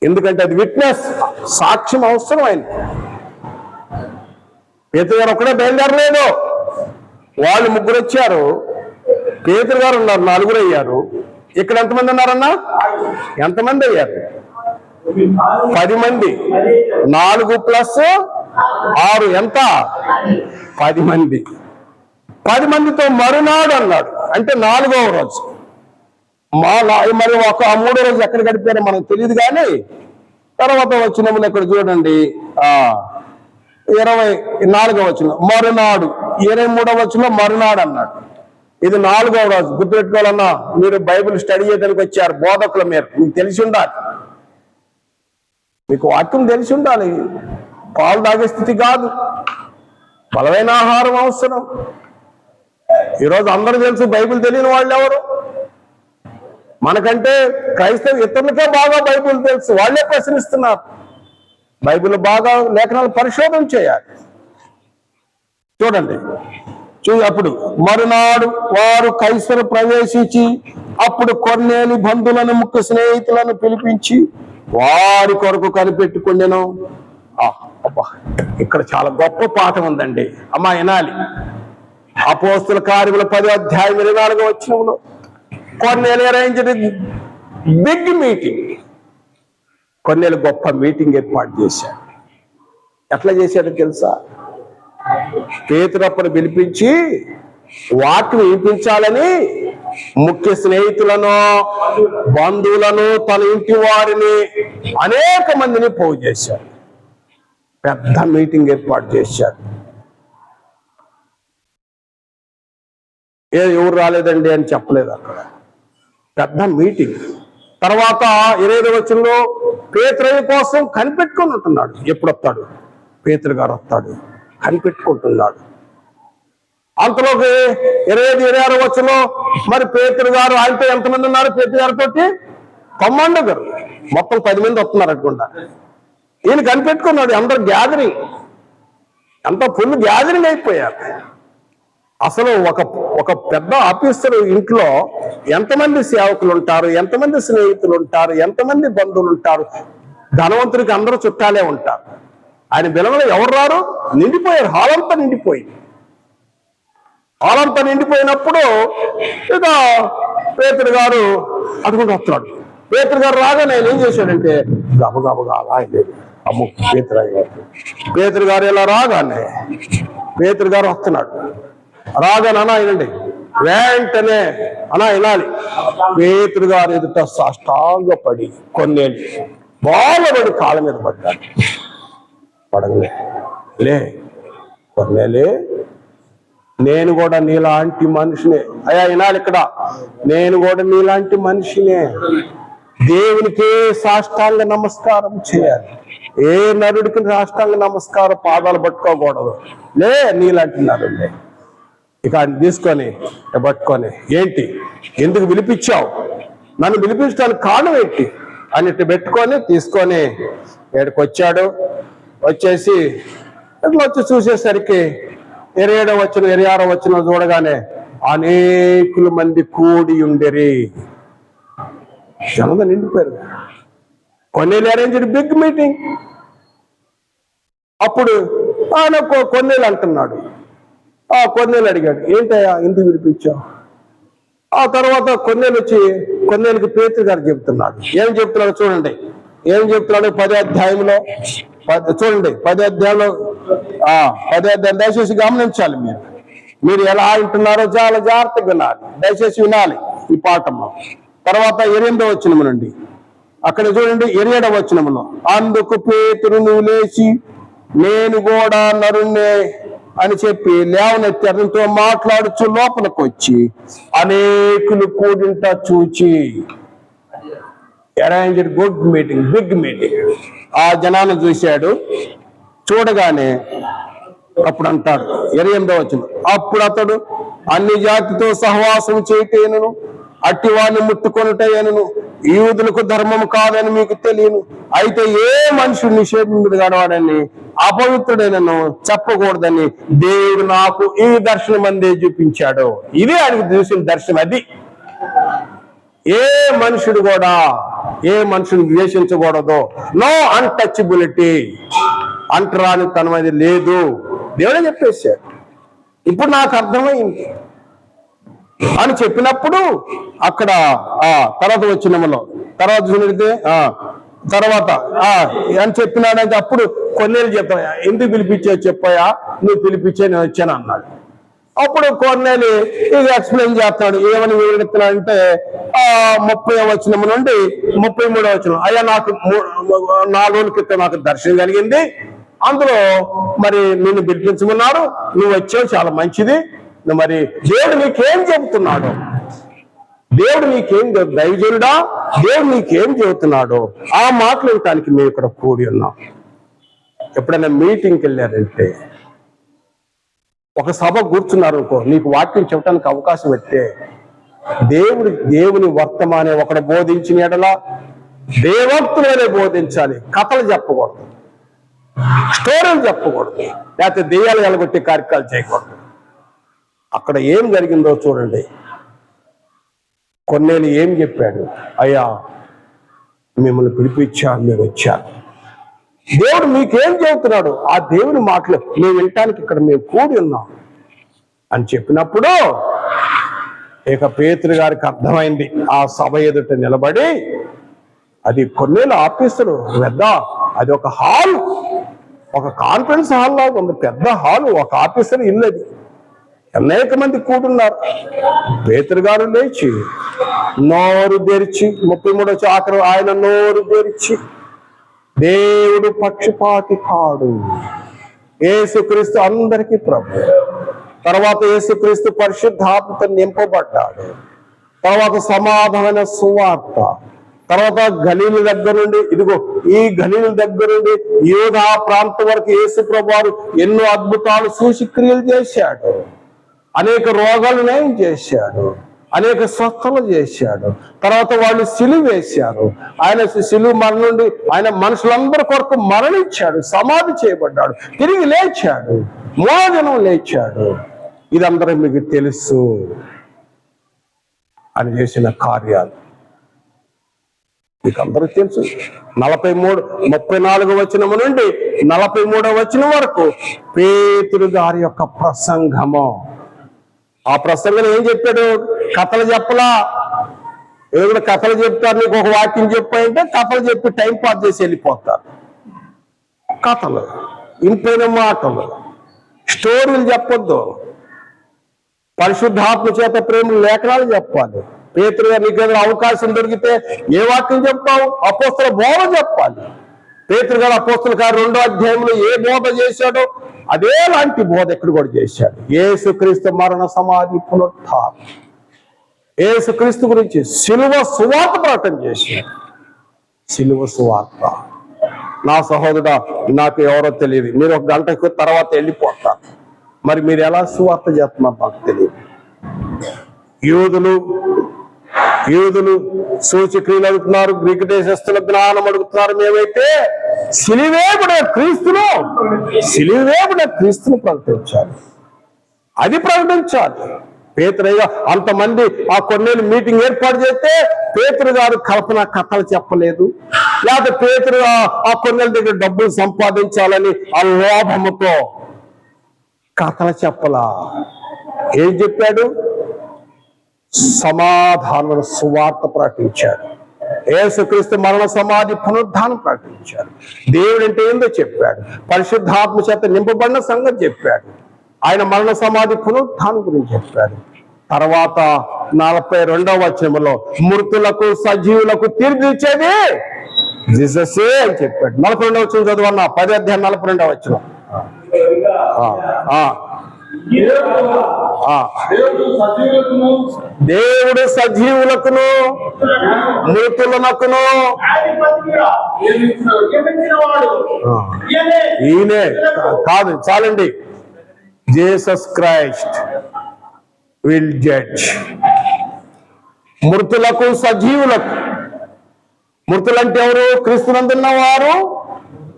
ఎందుకంటే అది విట్నెస్, సాక్ష్యం అవసరం. ఆయన పేతురు గారు ఒక్కడే బయలుదేరలేదు, వాళ్ళు 3 వచ్చారు. పేతురు గారు ఉన్నారు, 4 అయ్యారు. ఇక్కడ ఎంతమంది ఉన్నారన్నా? ఎంతమంది అయ్యారు? 10 మంది. 4 + 6 ఎంత? 10 మంది. 10 మందితో మరునాడు అన్నాడు, అంటే 4వ రోజు. మరి 3వ రోజు ఎక్కడ గడిపారో మనకు తెలియదు. కానీ తర్వాత వచ్చినప్పుడు ఇక్కడ చూడండి, 24వ వచనం మరునాడు, 23వ వచనంలో మరునాడు అన్నాడు. ఇది 4వ రోజు. గుర్తుపెట్టుకోవాలన్నా, మీరు బైబిల్ స్టడీ చేయడానికి వచ్చారు, బోధకులు మీరు, మీకు తెలిసి ఉండాలి, మీకు వాక్యం తెలిసి ఉండాలి. పాలు తాగే స్థితి కాదు, బలమైన ఆహారం అవసరం. ఈరోజు అందరూ తెలుసు, బైబిల్ తెలియని వాళ్ళు ఎవరు? మనకంటే క్రైస్తవ ఇతరులకే బాగా బైబిల్ తెలుసు, వాళ్ళే ప్రశ్నిస్తున్నారు. బైబిల్ బాగా లేఖనాలు పరిశోధన చేయాలి. చూడండి, అప్పుడు మరునాడు వారు కైసరు ప్రవేశించి అప్పుడు కొర్నేలి బంధువులను ముఖ్య స్నేహితులను పిలిపించి వారి కొరకు కనిపెట్టుకుండెను. అబ్బా, ఇక్కడ చాలా గొప్ప పాఠం ఉందండి అమ్మా, వినాలి. అపోస్తల కార్యముల 10వ అధ్యాయం 24వ వచనంలో కొర్నేలి అరేంజ్డ్ బిగ్ మీటింగ్. కొర్నేలి గొప్ప మీటింగ్ ఏర్పాటు చేశాడు. ఎట్లా చేశాడో తెలుసా? పేతురప్పను పిలిపించి వాక్యం వినిపించాలని ముఖ్య స్నేహితులను, బంధువులను, తన ఇంటి వారిని, అనేక మందిని పోగు చేశాడు. పెద్ద మీటింగ్ ఏర్పాటు చేశాడు. ఎవరు రాలేదండి అని చెప్పలేదు అక్కడ, పెద్ద మీటింగ్. తర్వాత 20వ వచనంలో పేతురు కోసం కనిపెట్టుకొని ఉంటున్నాడు. ఎప్పుడు వస్తాడు? పేతురు గారు వస్తాడు, కనిపెట్టుకుంటున్నాడు. అంతలోకి 25, 26వ వచనంలో మరి పేతురు గారు ఆయనతో ఎంతమంది ఉన్నారు? పేతురు గారితో 90 మొత్తం 10 మంది వస్తున్నారు అనుకుంటా. ఈయన కనిపెట్టుకున్నాడు. అందరు గ్యాదరింగ్, అంత ఫుల్ గ్యాదరింగ్ అయిపోయారు. అసలు ఒక పెద్ద ఆఫీసర్ ఇంట్లో ఎంతమంది సేవకులు ఉంటారు, ఎంతమంది స్నేహితులు ఉంటారు, ఎంతమంది బంధువులు ఉంటారు? ధనవంతుడికి అందరూ చుట్టాలే ఉంటారు. ఆయన బిలవలో ఎవరు రారు? నిండిపోయారు. హాలంతా నిండిపోయింది. హాలంతా నిండిపోయినప్పుడు ఇక పేతురు గారు అటుకుంటూ వస్తున్నాడు. పేతురు గారు రాగానే ఆయన ఏం చేశాడంటే గబగబగా అలా అమ్ము పేతురు గారు ఇలా రాగానే పేతురు గారు వస్తున్నాడు. రాగానే అన్నా వినండి, వెంటనే అన్నా వినాలి. పేతురు గారు ఎదుట సాష్టాంగపడి కొన్నేళ్ళు బాలబడి కాళ్ళ మీద పడ్డాడు. పడగలే, లే కొన్నేలే, నేను కూడా నీలాంటి మనిషినే. అయ్యా వినాలి ఇక్కడ, నేను కూడా నీలాంటి మనిషినే. దేవునికే సాష్టాంగ నమస్కారం చేయాలి. ఏ నరుడికి సాష్టాంగ నమస్కారం పాదాలు పట్టుకోకూడదు. లే నీలాంటి నరుడే. ఇక ఆయన తీసుకొని పట్టుకొని, ఏంటి ఎందుకు పిలిపించావు, నన్ను పిలిపించడానికి కారణం ఏంటి అని పెట్టుకొని తీసుకొని ఇక్కడికి వచ్చాడు. వచ్చేసి ఇట్లా వచ్చి చూసేసరికి 27 వచనం చూడగానే అనేకుల మంది కూడి ఉండేరి, జనం నిండిపోయారు. కొన్నేళ్ళు అరేంజ్డ్ బిగ్ మీటింగ్. అప్పుడు ఆయన కొన్నేళ్ళు అంటున్నాడు. కొన్నేళ్ళు అడిగాడు, ఏంటయ్యా ఎందుకు వినిపించావు? ఆ తర్వాత కొన్నేళ్ళకి పేతురు గారు చెప్తున్నాడు. ఏం చెప్తున్నాడు చూడండి, ఏం చెప్తున్నాడు 10వ అధ్యాయంలో. చూడండి 10వ అధ్యాయంలో 10వ అధ్యాయం దయచేసి గమనించాలి. మీరు ఎలా వింటున్నారో చాలా జాగ్రత్తగా వినాలి, దయచేసి వినాలి ఈ పాఠంలో. తర్వాత 8వ వచనం నుండి అక్కడ చూడండి 7వ వచనంలో, అందుకు పేతురు నువ్వు లేచి నేను కూడా నరుణ్ణే అని చెప్పి లేవనెత్తి అతనితో మాట్లాడుచు లోపలికి వచ్చి అనేకులు కూడింట చూచి, arranged good meeting, big meeting. ఆ జనాన్ని చూశాడు. చూడగానే అప్పుడు అంటాడు 28వ వచనం, అప్పుడు అతడు అన్ని జాతితో సహవాసం చేయటేనను అట్టి వాడిని ముట్టుకొనుటేనను యూదులకు ధర్మం కాదని మీకు తెలియను. అయితే ఏ మనుషుడు నిషేధించుడు గడవాడని అపవిత్రుడైనను చెప్పకూడదని దేవుడు నాకు ఈ దర్శనం అందే చూపించాడు. ఇదే ఆయనకు చూసిన దర్శనం. అది ఏ మనుషుడు కూడా ఏ మనుషుని ద్వేషించకూడదు. నో అన్టచబిలిటీ, అంటరాని తనమది లేదు, దేవుడే చెప్పేశాడు. ఇప్పుడు నాకు అర్థమైంది అని చెప్పినప్పుడు అక్కడ తర్వాత వచ్చినములో తర్వాత చూడితే తర్వాత అని చెప్పినాడంటే అప్పుడు కొన్నేళ్ళు చెప్పాయా, ఎందుకు పిలిపించావు చెప్పాయా, నువ్వు పిలిపించే నేను వచ్చాను అన్నాడు. అప్పుడు కొన్నేళ్ళు ఇది ఎక్స్ప్లెయిన్ చేస్తాడు. ఏమని వివరిస్తున్నాడంటే 30వ వచనం నుండి 33వ వచనం, అయ్యా నాకు 4 రోజుల క్రితం నాకు దర్శనం కలిగింది, అందులో మరి నిన్ను పిలిపించమన్నారు, నువ్వు వచ్చావు చాలా మంచిది. మరి దేవుడు నీకేం చెబుతున్నాడు, దేవుడు నీకేం దైవజనుడా, దేవుడు నీకేం చెబుతున్నాడు, ఆ మాటలు వినటానికి మేము ఇక్కడ కూడి ఉన్నాం. ఎప్పుడైనా మీటింగ్కి వెళ్ళారంటే ఒక సభ కూర్చున్నారు అనుకో, నీకు వాక్యం చెప్పడానికి అవకాశం ఇస్తే దేవుని వర్తమానే ఒకడు బోధించిన ఎడలా దేవోక్తులనే బోధించాలి. కథలు చెప్పకూడదు, స్టోరీలు చెప్పకూడదు, లేకపోతే దెయ్యాలు ఎలగొట్టి కార్యక్రమాలు చేయకూడదు. అక్కడ ఏం జరిగిందో చూడండి. కొన్నేళ్ళు ఏం చెప్పాడు, అయ్యా మిమ్మల్ని పిలిపించాను, మీరు వచ్చారు, దేవుడు మీకేం చెబుతున్నాడు, ఆ దేవుని మాటలు మేము వినటానికి ఇక్కడ మేము కూడి ఉన్నాం అని చెప్పినప్పుడు ఇక పేతురు గారికి అర్థమైంది. ఆ సభ ఎదుట నిలబడి, అది కొన్నేళ్ళు ఆఫీసులు పెద్ద, అది ఒక హాల్, ఒక కాన్ఫరెన్స్ హాల్ లాగా ఉంది, పెద్ద హాల్, ఒక ఆఫీసర్ ఇల్లు అది, అనేక మంది కూడున్నారు. పేతురు గారు లేచి నోరు తెరిచి 33వ ఆఖరు ఆయన నోరు తెరిచి, దేవుడు పక్షపాతి కాడు, యేసుక్రీస్తు అందరికీ ప్రభు, తర్వాత యేసుక్రీస్తు పరిశుద్ధాత్మతో నింపబడ్డాడు, తర్వాత సమాధాన సువార్త, తర్వాత గలీలు దగ్గర నుండి ఇదిగో ఈ గలీలు దగ్గర నుండి యూదా ప్రాంతం వరకు యేసు ప్రభువారు ఎన్నో అద్భుతాలు సూచక్రియలు చేశాడు, అనేక రోగాలు నయం చేశాడు, అనేక స్వస్థలు చేశాడు. తర్వాత వాళ్ళు సిలువ వేశారు, ఆయన సిలువ మరణం నుండి ఆయన మనుషులందరి కొరకు మరణించాడు, సమాధి చేయబడ్డాడు, తిరిగి లేచాడు, మోదినం లేచాడు. ఇదందరూ మీకు తెలుసు అని చేసిన కార్యాలు మీకు అందరూ తెలుసు. 34వ వచనం నుండి 43వ వచనం వరకు పేతురు గారి యొక్క ప్రసంగము. ఆ ప్రసంగం ఏం చెప్పాడు? కథలు చెప్పలా. ఏదో కథలు చెప్తారు, నీకు ఒక వాక్యం చెప్పాయంటే కథలు చెప్పి టైం పాస్ చేసి వెళ్ళిపోతారు. కథలు, ఇంపైన మాటలు, స్టోరీలు చెప్పొద్దు. పరిశుద్ధాత్మ చేత ప్రేమ లేఖనాలు చెప్పాలి. పేతురు గారు నీకు ఏదైనా అవకాశం దొరికితే ఏ వాక్యం చెప్తావు? అపోస్తల బోధ చెప్పాలి. పేతురు గారు అపోస్తల కార్యం 2వ అధ్యాయంలో ఏ బోధ చేశాడో అదే లాంటి బోధ ఎక్కడ కూడా చేశాడు. యేసుక్రీస్తు మరణ సమాధి పునరుత్థానం, యేసుక్రీస్తు గురించి సిలువ సువార్త ప్రకటన చేశాడు. సిలువ సువార్త. నా సహోదరుడా, నాకు ఎవరో తెలియదు, మీరు 1 గంట తర్వాత వెళ్ళిపోతారు. మరి మీరు ఎలా సువార్త చేస్తున్నారు మాకు తెలియదు. యూదులు సూచక్రియలు అడుగుతున్నారు, గ్రీకు దేశస్తుల జ్ఞానం అడుగుతున్నారు. మేమైతే సిలువేబడిన క్రీస్తును ప్రకటించాలి, అది ప్రకటించాలి. పేతురయ్య అంతమంది ఆ కొన్నేళ్ళు మీటింగ్ ఏర్పాటు చేస్తే పేతురు గారు కల్పన కథలు చెప్పలేదు, లేకపోతే పేతురు ఆ కొన్నేళ్ళ దగ్గర డబ్బులు సంపాదించాలని ఆ లోభముతో కథలు చెప్పలా. ఏం చెప్పాడు? సమాధాన సువార్త ప్రకటించాడు. యేసుక్రీస్తు మరణ సమాధి పునరుద్ధానం ప్రకటించాడు. దేవుడు అంటే ఏందో చెప్పాడు. పరిశుద్ధాత్మ చేత నింపబడిన సంగతి చెప్పాడు. ఆయన మరణ సమాధి పునరుద్ధానం గురించి చెప్పాడు. తర్వాత 42వ వచనంలో మృతులకు సజీవులకు తీర్పిచ్చేది జీససే అని చెప్పాడు. 42వ వచనం చదవన్నా, 10వ అధ్యాయం 42వ వచనం. దేవుడు సజీవులకును మృతులకును ఈయనే కాదు, చాలండి. Jesus Christ will judge. మృతులకు సజీవులకు. మృతులంటే ఎవరు? క్రీస్తునందున్నవారు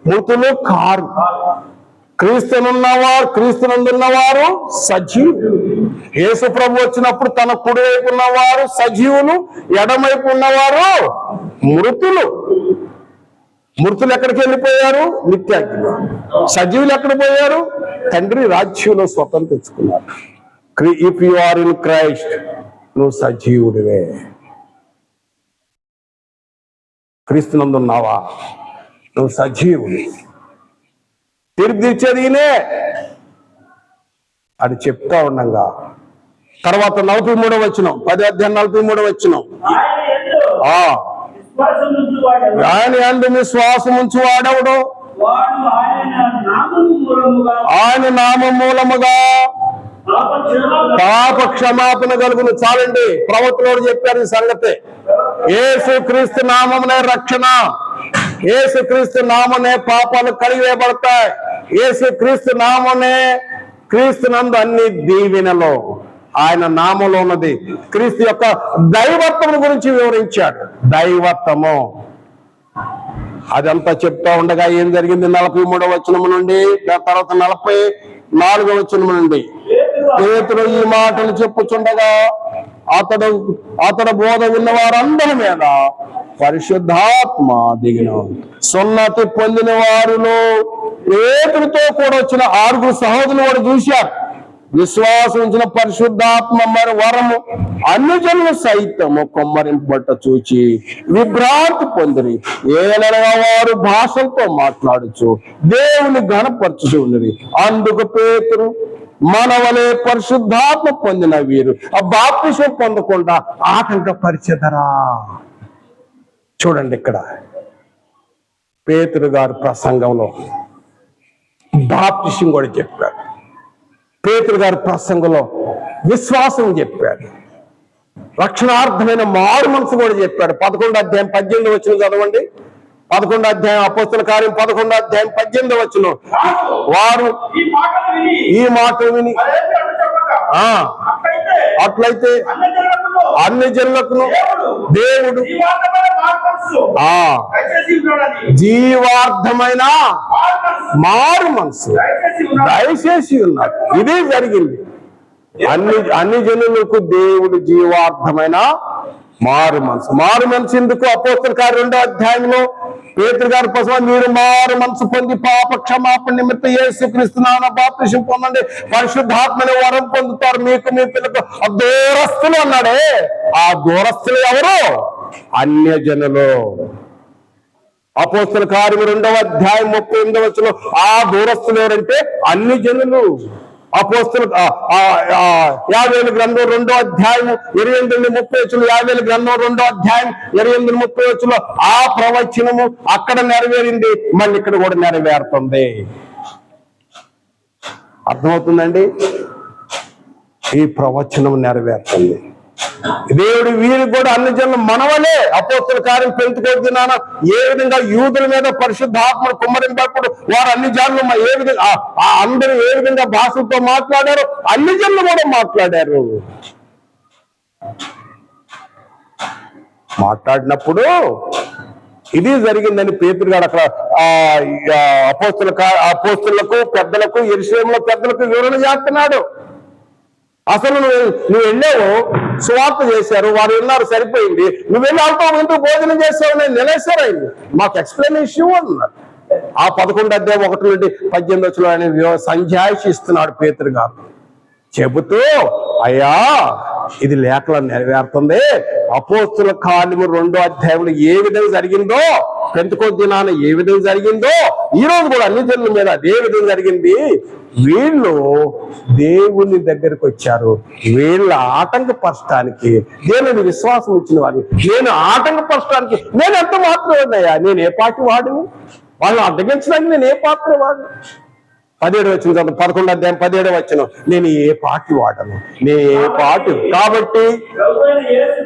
మృతులు కారు. క్రీస్తునందున్నవారు సజీవులు. యేసు ప్రభు వచ్చినప్పుడు తన కుడి వైపు ఉన్నవారు సజీవులు, ఎడమవైపు ఉన్నవారు మృతులు. మృతులు ఎక్కడికి వెళ్ళిపోయారు? నిత్యాగ్నిలో. సజీవులు ఎక్కడ పోయారు? తండ్రి రాజ్యంలో స్వతం తెచ్చుకున్నారు. If you are in Christ, నువ్వు సజీవుడివే. క్రీస్తునందున్నావా? నువ్వు సజీవుడు. తీర్పు తీర్చేది ఈయనే అని చెప్తా ఉండగా తర్వాత 43వ వచనం, 10వ అధ్యాయం 43వ వచనం. ఆయన యందు విశ్వాసం ఉంచు వాడెవడు? ఆయన నామం మూలముగా పాప క్షమాపణ కలుగును. చాలండి, ప్రవక్తలు చెప్పారు ఈ సంగతే. యేసు క్రీస్తు నామమునే రక్షణ, యేసు క్రీస్తు నామనే పాపాలు కడిగివేయబడతాయి, యేసు క్రీస్తు నామనే క్రీస్తునందు అన్ని దీవెనలో. ఆయన నామంలో ఉన్నది. క్రీస్తు యొక్క దైవత్వం గురించి వివరించాడు. దైవత్వము అదంతా చెప్తా ఉండగా ఏం జరిగింది? 43వ వచనం నుండి తర్వాత 44వ వచనం నుండి పేతురు ఈ మాటలు చెప్పుచుండగా అతడు బోధ విన్న వారందరి మీద పరిశుద్ధాత్మ దిగిన. సున్నతి పొందిన వారిలో పేతురుతో కూడా వచ్చిన 6 సహోదరులు వాడు చూశారు. విశ్వాసం ఉంచిన పరిశుద్ధాత్మ మరి వరము అన్ని జనులు సైతము కొమ్మరింపబట్ట చూచి విభ్రాంతి పొందిరి. ఏలనగా వారు భాషలతో మాట్లాడుచు దేవుని ఘనపరచుచు ఉన్నది. అందుకు పేతురు, మన వలె పరిశుద్ధాత్మ పొందిన వీరు ఆ బాప్తిసం పొందకుండా ఆటంకపరిచెదరా. చూడండి, ఇక్కడ పేతురు గారు ప్రసంగంలో బాప్తిసం కూడా చెప్పాడు. పేతురు గారి ప్రసంగంలో విశ్వాసం చెప్పాడు. రక్షణార్థమైన మారు మనసు కూడా చెప్పాడు. 11వ అధ్యాయం 18వ వచనం చదవండి. 11వ అధ్యాయం అపోస్తల కార్యం 11వ అధ్యాయం 18వ వచనం. వారు ఈ మాటలు విని అట్లయితే అన్ని జనులకును దేవుడు జీవార్థమైన మారు మనసు దయచేసి ఉన్నారు. ఇదే జరిగింది. అన్ని జనులకు దేవుడు జీవార్థమైన మారు మనసు ఎందుకు? అపోస్తల కార్యం 2వ అధ్యాయంలో పేతురు గారి కోసం మీరు మారు మనసు పొంది పాప క్షమాపణ నిమిత్తం యేసుక్రీస్తు నామమున బాప్తిసం పొందండి, పరిశుద్ధాత్మని వరం పొందుతారు, మీకు మీ పిల్లలకు దూరస్తులు అన్నాడే. ఆ దూరస్తులు ఎవరు? అన్యజనులు. అపోస్తల కార్యం 2వ అధ్యాయం 38వ వచనంలో ఆ దూరస్తులు ఎవరంటే అన్ని జనులు. అపోస్తల 50 గ్రంథం 2వ అధ్యాయం 28-30 50 గ్రంథం 2వ అధ్యాయం 28-30 ఆ ప్రవచనము అక్కడ నెరవేరింది, మళ్ళీ ఇక్కడ కూడా నెరవేరుతుంది. అర్థమవుతుందండి? ఈ ప్రవచనం నెరవేరుతుంది. దేవుడు వీరికి కూడా అన్ని జనులు మనవలే అపోస్తుల కార్యం పెంచుకోవద్దు దినాన ఏ విధంగా యూదుల మీద పరిశుద్ధాత్మను కుమ్మరింపప్పుడు వారు అన్ని జనులు ఏ విధంగా అందరూ ఏ విధంగా భాషలతో మాట్లాడారు, అన్ని జనులు కూడా మాట్లాడారు. మాట్లాడినప్పుడు ఇది జరిగిందని పేతురు గారు అక్కడ అపోస్తులకు పెద్దలకు యెరూషలేములో పెద్దలకు వివరణ చేస్తున్నాడు. అసలు నువ్వు వెళ్ళావు, సువార్త చేశారు, వారు విన్నారు, సరిపోయింది. నువ్వు వెళ్ళి వాళ్ళతో ఎందుకు భోజనం చేసావు, నేను నిలేసారు అయింది, మాకు ఎక్స్ప్లెనేషన్ అన్నారు. ఆ 11:1-18 ఆయన సంజాయిషి ఇస్తున్నాడు పేతురు గారు, చెబుతూ అయ్యా ఇది లేఖలో నెరవేరుతుంది. అపోస్తుల కార్యము 2వ అధ్యాయంలో ఏ విధంగా జరిగిందో, పెంతెకోస్తు దినాన ఏ విధంగా జరిగిందో, ఈ రోజు కూడా అన్ని జనుల మీద అదే విధంగా జరిగింది. వీళ్ళు దేవుని దగ్గరికి వచ్చారు, వీళ్ళ ఆటంకపరచడానికి, దేవుని విశ్వాసం ఇచ్చిన వారిని నేను ఆటంకపరచడానికి నేను ఎంత మాత్రం ఉన్నాయా, నేను ఏ పార్టీ వాడిని, వాళ్ళని అడ్డగించడానికి నేను ఏ పాత్ర వాడిని. 11:17 నేను ఏ పార్టీ వాడను, నేను ఏ పార్టీ. కాబట్టి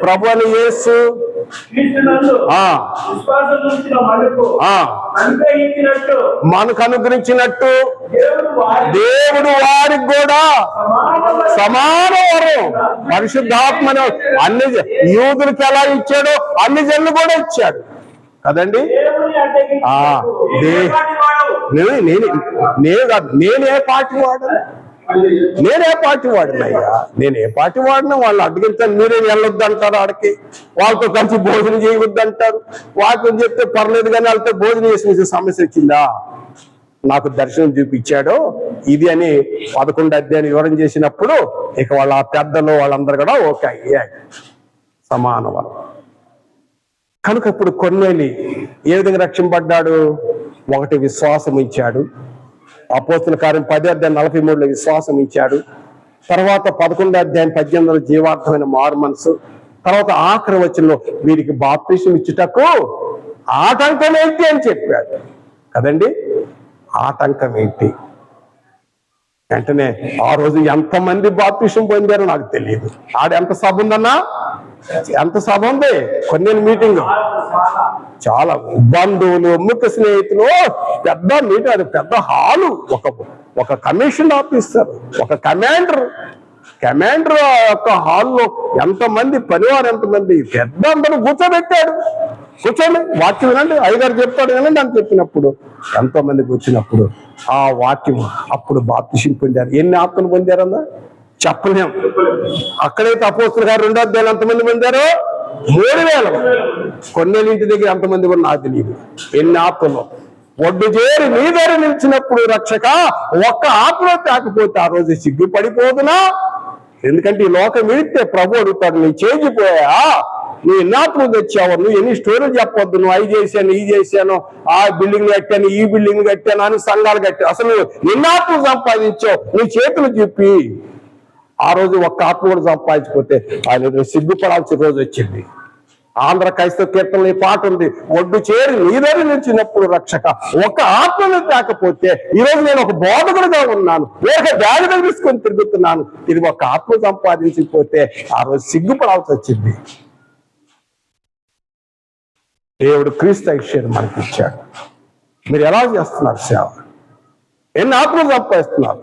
ప్రభు అని యేసు మనకు అనుగ్రహించినట్టు దేవుడు వారికి కూడా సమాన వరం పరిశుద్ధాత్మను అన్ని యూదులకు ఎలా ఇచ్చాడో అన్ని జనులు కూడా ఇచ్చాడు కదండి. నేనే పార్టీ వాడను, నేనే పార్టీ వాడినయ్యా, నేను ఏ పార్టీ వాడినా వాళ్ళు అడ్డగించాను. మీరే వెళ్ళొద్దు అంటారు, ఆడికి వాళ్ళతో కలిసి భోజనం చేయవద్దు అంటారు. వాళ్ళతో చెప్తే పర్లేదు కానీ వాళ్ళతో భోజనం చేసిన సమస్య వచ్చిందా, నాకు దర్శనం చూపించాడు ఇది అని 11వ అధ్యాయం వివరణ చేసినప్పుడు ఇక వాళ్ళ పెద్దలు వాళ్ళందరూ కూడా ఓకే అయ్యాయి, సమాన వరం. కనుక ఇప్పుడు కొర్నేలి ఏ విధంగా రక్షింపడ్డాడు? 1 విశ్వాసం ఇచ్చాడు. అపోస్తుల కార్యం 10:43 విశ్వాసం ఇచ్చాడు. తర్వాత 11:18 జీవార్థమైన మారు మనసు. తర్వాత ఆఖరి వచనంలో వీరికి బాప్తిసం ఇచ్చుటకు ఆటంకం ఏంటి అని చెప్పాడు కదండి. ఆటంకం ఏంటి వెంటనే ఆ రోజు ఎంతమంది బాప్తిసం పొందారో నాకు తెలియదు. ఆడ ఎంత సభ ఉందన్నా, ఎంత సభ ఉంది, కొన్ని మీటింగ్, చాలా బంధువులు, ముఖ్య స్నేహితులు, పెద్ద మీటింగ్, అది పెద్ద హాలు, ఒక కమిషన్ ఆఫీసర్, ఒక కమాండర్ యొక్క హాల్లో ఎంతమంది, పనివారు ఎంతమంది, పెద్ద అందరూ కూర్చోబెట్టాడు. కూర్చోండి, వాక్యం వినండి, అయ్యగారు చెప్తాడు వినండి అని చెప్పినప్పుడు ఎంతో మంది కూర్చున్నప్పుడు ఆ వాక్యం అప్పుడు బాప్తిసం పొందారు. ఎన్ని ఆత్మలు పొందారన్నా చెప్పలేం. అక్కడైతే అపోస్తుల గారు 2వ అధ్యాయంలో ఎంతమంది పొందారో 3000. కొన్నేళ్ళ ఇంటి దగ్గర ఎంతమంది కూడా నాకు తెలియదు. ఎన్ని ఆత్మలు ఒడ్డు చేరి నీ దగ్గర నిలిచినప్పుడు రక్షక ఒక్క ఆత్మ తాకపోతే ఆ రోజు సిగ్గుపడిపోదునా? ఎందుకంటే ఈ లోకం విడితే ప్రభు అడుగుతాడు, నీ చేజిపోయా, నువ్వు ఎన్ని ఆత్మలు తెచ్చావు, నువ్వు ఎన్ని స్టోరీలు చెప్పొద్దు, నువ్వు అవి చేశాను ఈ చేశాను, ఆ బిల్డింగ్ కట్టాను ఈ బిల్డింగ్ కట్టాను అని సంఘాలు కట్టాను, అసలు నువ్వు ఎన్ని ఆత్మలు సంపాదించావు నీ చేతులు చెప్పి. ఆ రోజు ఒక్క ఆత్మ కూడా సంపాదించిపోతే ఆయన సిగ్గుపడాల్సిన రోజు వచ్చింది. ఆంధ్ర క్రైస్తవ కీర్తనలో ఈ పాట ఉంది, ఒడ్డు చేరి నీ దగ్గర నిలిచినప్పుడు రక్షక ఒక ఆత్మను తేకపోతే. ఈరోజు నేను ఒక బోధకుడుగా ఉన్నాను, వేరే బ్యాగ్ తీసుకొని తిరుగుతున్నాను, తిరిగి ఒక ఆత్మ సంపాదించిపోతే ఆ రోజు సిగ్గుపడాల్సి వచ్చింది. దేవుడు క్రీస్తు ఐశ్వర్యం మనకి ఇచ్చాడు. మీరు ఎలా చేస్తున్నారు సేవ? ఎన్ని ఆత్మలు సంపాదిస్తున్నారు?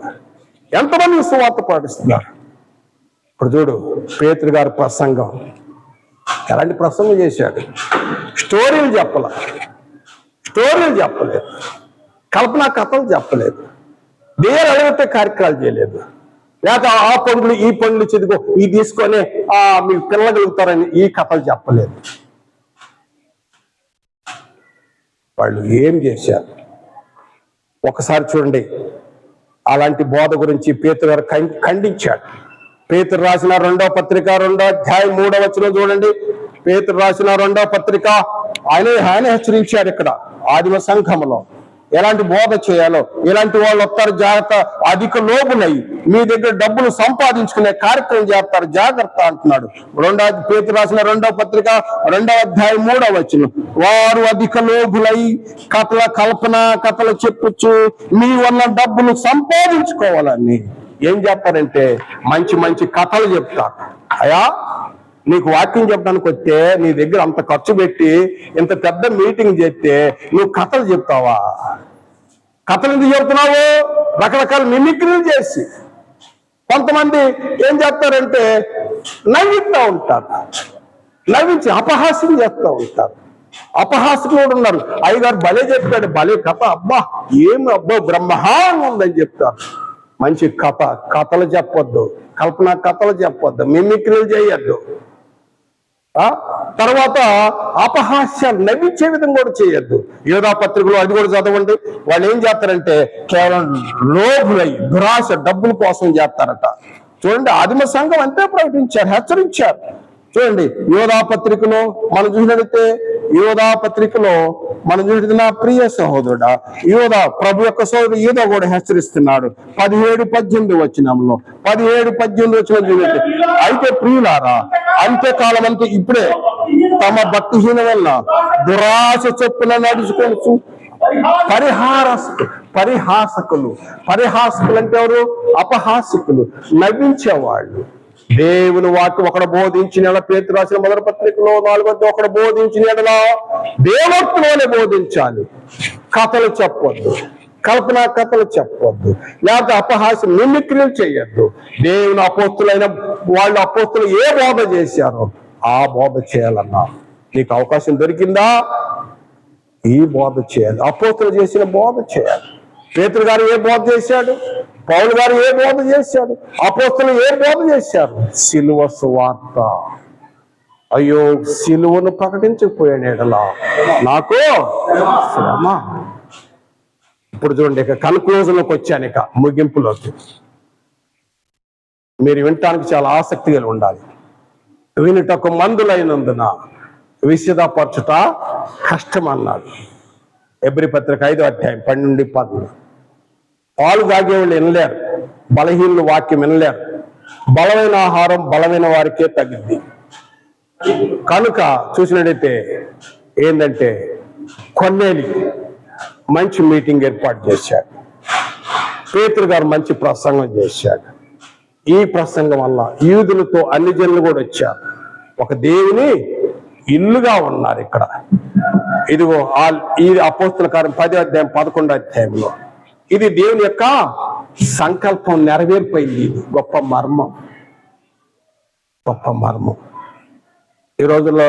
ఎంతమంది సువార్త పాటిస్తున్నారు? ఇప్పుడు చూడు పేతురు గారి ప్రసంగం, ఎలాంటి ప్రసంగం చేశాడు? స్టోరీలు చెప్పలేదు, కల్పనా కథలు చెప్పలేదు, దేవుడు అడిగితే కార్యక్రమాలు చేయలేదు, లేక ఆ పండ్లు ఈ పండ్లు చెదిగో ఈ తీసుకొని మీకు పిల్లగలుగుతారని ఈ కథలు చెప్పలేదు. వాళ్ళు ఏం చేశారు ఒకసారి చూడండి. అలాంటి బోధ గురించి పేతురు గారు ఖండించాడు. పేతురు రాసిన 2వ పత్రిక 2వ అధ్యాయం 3వ వచనం చూడండి. పేతురు రాసిన 2వ పత్రిక ఆయన హెచ్చరించాడు ఇక్కడ ఆదిమ సంఘంలో ఎలాంటి బోధ చేయాలో. ఇలాంటి వాళ్ళు వస్తారు జాగ్రత్త, అధిక లోబులై మీ దగ్గర డబ్బులు సంపాదించుకునే కార్యక్రమం చేస్తారు జాగ్రత్త అంటున్నాడు. పేతురు రాసిన 2వ పత్రిక 2వ అధ్యాయం 3వ వచనం. వారు అధిక లోబులై కథలు చెప్పొచ్చు మీ వల్ల డబ్బులు సంపాదించుకోవాలని. ఏం చెప్పారంటే మంచి మంచి కథలు చెప్తారు. అయ్యా నీకు వాక్యం చెప్పడానికి వస్తే నీ దగ్గర అంత ఖర్చు పెట్టి ఇంత పెద్ద మీటింగ్ చేస్తే నువ్వు కథలు చెప్తావా? కథలు ఎందుకు చెప్తున్నావు? రకరకాల మిమిక్రీలు చేసి కొంతమంది ఏం చేస్తారంటే నవ్విస్తూ ఉంటారు, నవ్వించి అపహాస్యం చేస్తూ ఉంటారు. అపహాస్యం కూడా ఉన్నారు. అయ్యగారు భలే చెప్పాడు, భలే కథ, అబ్బా ఏమి అబ్బో బ్రహ్మాండం ఉందని చెప్తారు. మంచి కథలు చెప్పొద్దు, కల్పన కథలు చెప్పొద్దు, మిమిక్రీలు చేయొద్దు. తర్వాత అపహాస్యాలు నవ్వించే విధంగా కూడా చేయొద్దు. యోధా పత్రికలో అది కూడా చదవండి. వాళ్ళు ఏం చేస్తారంటే కేవలం లోభులై దురాశ డబ్బుల కోసం చేస్తారట. చూడండి, ఆదిమ సంఘం అంతే ప్రకటించారు, హెచ్చరించారు. చూడండి, యోధా పత్రికలో మనం చూసినట్లయితే నా ప్రియ సహోదరుడా యోధా, ప్రభు యొక్క సోదరుడు యోధా కూడా హెచ్చరిస్తున్నాడు. 17-18 వచనంలో 17-18 వచనం చూడండి. అయితే ప్రియులారా, అంత్యకాలం అంతా ఇప్పుడే తమ భక్తిహీన వల్ల దురాశ చొప్పున నడుచుకోవచ్చు. పరిహాసకులు అంటే ఎవరు? అపహాసకులు, నవ్వించేవాళ్ళు. దేవుని వాక్యం ఒకడు బోధించిన పేతురు రాసిన మొదటి పత్రికలో 4 ఒకడు బోధించిన దేవత్వంలోనే బోధించాలి. కథలు చెప్పొద్దు, కల్పన కథలు చెప్పొద్దు, లేకపోతే అపహాస్యం మిమిక్రీలు చేయొద్దు. దేవుని అపోస్తులైన వాళ్ళు అపోస్తులు ఏ బోధ చేశారో ఆ బోధ చేయాలన్నా నీకు అవకాశం దొరికిందా? ఈ బోధ చేయాలి, అపోస్తులు చేసిన బోధ చేయాలి. పేతురు గారు ఏ బోధ చేశాడు? పౌలు గారు ఏ బోధ చేశాడు? అపోస్తులు ఏ బోధ చేశారు? సిలువ సువార్త. అయ్యో, సిలువను ప్రకటించకపోయాను ఎడలా నాకు శ్రమ. ఇప్పుడు చూడండి, ఇక కన్క్లూజన్లోకి వచ్చాను, ఇక ముగింపులోకి. మీరు వినటానికి చాలా ఆసక్తి కలిగి ఉండాలి. వినుటకు మందులైనందున విశదపరచుట కష్టం అన్నాడు. హెబ్రీ పత్రిక 5వ అధ్యాయం 12-13. పాలు తాగేవాళ్ళు వినలేరు, బలహీనులు వాక్యం వినలేరు. బలమైన ఆహారం బలమైన వారికే తగ్గింది. కనుక చూసినట్టయితే ఏంటంటే కొన్నేలి మంచి మీటింగ్ ఏర్పాటు చేశాడు. పేతురు గారు మంచి ప్రసంగం చేశాడు. ఈ ప్రసంగం వల్ల యూదులతో అన్ని జనులు కూడా వచ్చారు. ఒక దేవుని ఇల్లుగా ఉన్నారు ఇక్కడ. ఇదిగో ఈ అపోస్తుల కార్యం 10వ అధ్యాయం 11వ అధ్యాయంలో ఇది దేవుని యొక్క సంకల్పం నెరవేర్పోయింది. గొప్ప మర్మం. ఈ రోజుల్లో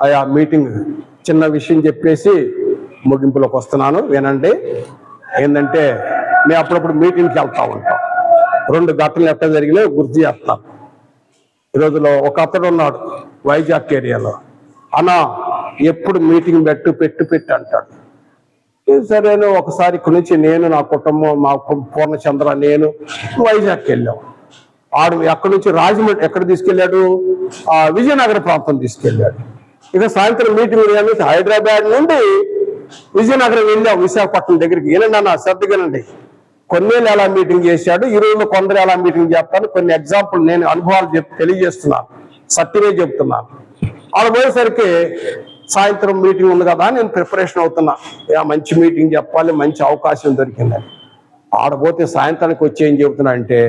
ఆ మీటింగ్ చిన్న విషయం చెప్పేసి ముగింపులోకి వస్తున్నాను, వినండి. ఏంటంటే మేము అప్పుడప్పుడు మీటింగ్కి వెళ్తా ఉంటాం. 2 ఘటనలు ఎట్లా జరిగినాయో గుర్తు చేస్తాం. ఈ రోజులో ఒక అతడు ఉన్నాడు వైజాగ్ ఏరియాలో. అన్నా ఎప్పుడు మీటింగ్ పెట్టు అంటాడు. సరేను, ఒకసారి ఇక్కడి నుంచి నేను, నా కుటుంబం, మా పూర్ణచంద్ర, నేను వైజాగ్కి వెళ్ళాం. ఆడు ఎక్కడి నుంచి రాజమండ్రి ఎక్కడ తీసుకెళ్ళాడు? విజయనగర ప్రాంతం తీసుకెళ్ళాడు. ఇక సాయంత్రం మీటింగ్ హైదరాబాద్ నుండి విజయనగరం వెళ్ళాం, విశాఖపట్నం దగ్గరికి. ఏనండి అన్న, శ్రద్ధగానండి. కొన్నేళ్ళు ఎలా మీటింగ్ చేశాడు, ఈ రోజులో కొందరు ఎలా మీటింగ్ చేస్తాను, కొన్ని ఎగ్జాంపుల్ నేను అనుభవాలు తెలియజేస్తున్నాను, సత్యమే చెప్తున్నాను. ఆడ పోయేసరికి సాయంత్రం మీటింగ్ ఉంది కదా, నేను ప్రిపరేషన్ అవుతున్నా. మంచి మీటింగ్ చెప్పాలి, మంచి అవకాశం దొరికిందని. ఆడపోతే సాయంత్రానికి వచ్చి ఏం చెబుతున్నా అంటే,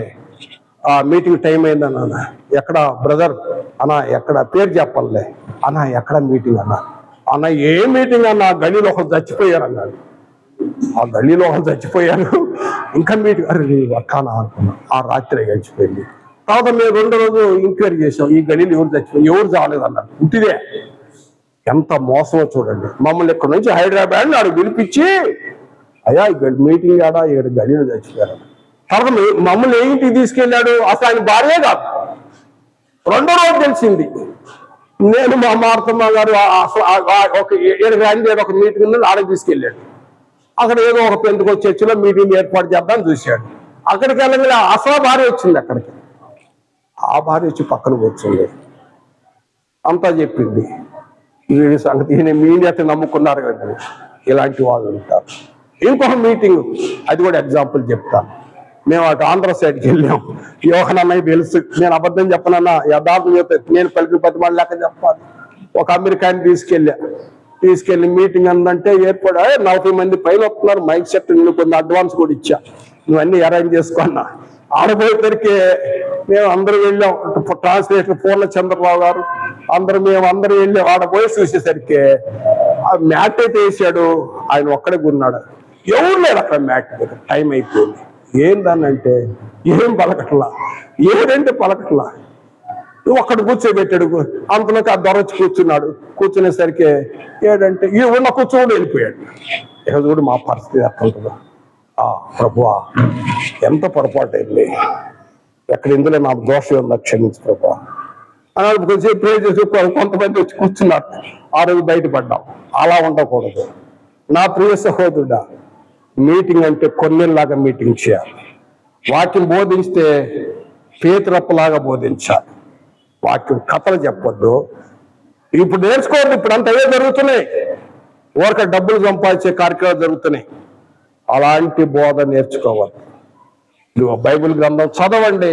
మీటింగ్ టైం అయిందన్న. ఎక్కడ బ్రదర్ అన్నా, ఎక్కడ పేరు చెప్పాలే అన్నా, ఎక్కడ మీటింగ్ అన్న ఏ మీటింగ్ అన్న, గలీలో ఒకరు చచ్చిపోయారు అన్నాడు. ఆ గలీలో ఒకరు చచ్చిపోయారు, ఇంకా మీటింగ్, అరే అక్కానా అనుకున్నా. ఆ రాత్రి గడిచిపోయింది. తర్వాత మేము 2వ రోజు ఎంక్వైరీ చేసాం, ఈ గలీలు ఎవరు చచ్చిపోయి ఎవరు చావలేదు అన్నారు. పుట్టిదే. ఎంత మోసమో చూడండి. మమ్మల్ని ఇక్కడ నుంచి హైదరాబాద్ నాడు పిలిపించి, అయ్యా మీటింగ్ ఆడా 7 గలీలు చచ్చిపోయారు. తర్వాత మమ్మల్ని ఏంటికి తీసుకెళ్ళాడు? అసలు ఆయన భార్యే కాదు. 2వ రోజు తెలిసింది. నేను మా మార్తమ్మ గారు అసలు ఒక 7 గంటల ఒక మీటింగ్ ఉంది, ఆడకి తీసుకెళ్ళాడు. అక్కడ ఏదో ఒక పెంతుకొచ్చి చర్చిలో మీటింగ్ ఏర్పాటు చేద్దామని చూశాడు. అక్కడికి వెళ్ళగానే అసలు భార్య వచ్చింది అక్కడికి. ఆ భార్య వచ్చి పక్కన కూర్చుంది, అంతా చెప్పింది. వీడి సంగతి మీడియా నమ్ముకున్నారు కదా, ఇలాంటి వాళ్ళు ఉంటారు. ఇంకొక మీటింగ్, అది కూడా ఎగ్జాంపుల్ చెప్తాను. మేము అటు ఆంధ్ర సైడ్కి వెళ్ళాం. యోహనన్నయ్య తెలుసు, నేను అబద్ధం చెప్పనన్నా, యథార్థం చెప్తే నేను పలికి 10 మంది లెక్క చెప్పాలి. ఒక అమెరికాని తీసుకెళ్ళి మీటింగ్ అందంటే ఏర్పడా 40 మంది పైన వస్తున్నారు. మైక్ సెట్ నేను కొన్ని అడ్వాన్స్ కూడా ఇచ్చా, నువ్వు అన్ని అరేంజ్ చేసుకున్నా. ఆడపోయేసరికి మేము అందరూ వెళ్ళాం, ట్రాన్స్లేటర్ పూర్ణ చంద్రరావు గారు మేము అందరూ వెళ్ళాం. ఆడపోయి చూసేసరికి ఆ మ్యాట్ అయితే వేసాడు, ఆయన ఒక్కడే గున్నాడు, ఎవరు లేరు అక్కడ మ్యాట్ దగ్గర. టైం అయిపోయింది. ఏందనంటే ఏం పలకట్లా, ఏదంటే పలకట్లా. ఒక్కడ కూర్చోబెట్టాడు. అంతలోకి ఆ దొర వచ్చి కూర్చున్నాడు. కూర్చునేసరికి ఏడంటే ఈ ఉన్న కూర్చోడు వెళ్ళిపోయాడు. ఇక చూడు మా పరిస్థితి ఎట్లుంటుందో. ప్రభువా ఎంత పొరపాటు అయింది, ఎక్కడ ఇందులో నాకు దోషం ఉందా క్షమించు ప్రభువా అన్నాడు. కొంచెం ప్రే చేసి కొంతమంది వచ్చి కూర్చున్నారు. ఆ రోజు బయటపడ్డాం. అలా ఉండకూడదు నా ప్రియ సహోదరుడా. మీటింగ్ అంటే కొన్నేళ్ళలాగా మీటింగ్ చేయాలి. వాక్యం బోధిస్తే పేతురప్పలాగా బోధించాలి. వాక్యం కథలు చెప్పొద్దు. ఇప్పుడు నేర్చుకోవద్దు. ఇప్పుడు అంత అవే జరుగుతున్నాయి. ఊరక డబ్బులు సంపాదించే కార్యక్రమాలు జరుగుతున్నాయి. అలాంటి బోధ నేర్చుకోవద్దు. నువ్వు బైబిల్ గ్రంథం చదవండి,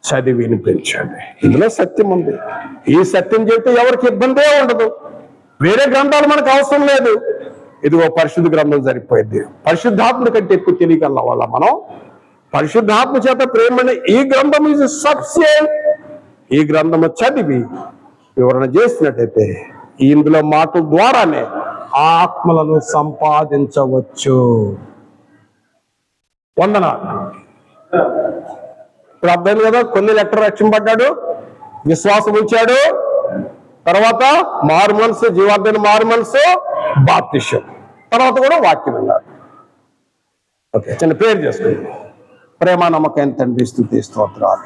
చదివి వినిపించండి. ఇందులో సత్యం ఉంది. ఈ సత్యం చెప్తే ఎవరికి ఇబ్బందే ఉండదు. వేరే గ్రంథాలు మనకు అవసరం లేదు. ఇదిగో పరిశుద్ధ గ్రంథం సరిపోయింది. పరిశుద్ధాత్మ కంటే ఎక్కువ తెలియగల వాళ్ళ మనం పరిశుద్ధాత్మ చేత ప్రేమని ఈ గ్రంథం ఈజ్ సబ్స్టెంట్. ఈ గ్రంథము చదివి వివరణ చేసినట్టయితే ఇందులో మాటల ద్వారానే ఆత్మలను సంపాదించవచ్చు. వందనాలు. ఇప్పుడు అర్థమైంది కదా. కొన్ని లెటర్ రక్షింపడ్డాడు, విశ్వాసం ఉంచాడు, తర్వాత మారు మనసు, జీవార్థమైన మారు మనసు, బాప్తిష్యం, తర్వాత కూడా వాక్యం విన్నాడు. ఓకే, చిన్న పేరు చేసుకుంది. ప్రేమ నమ్మకం తండ్రి, స్తుతి స్తోత్రాలు.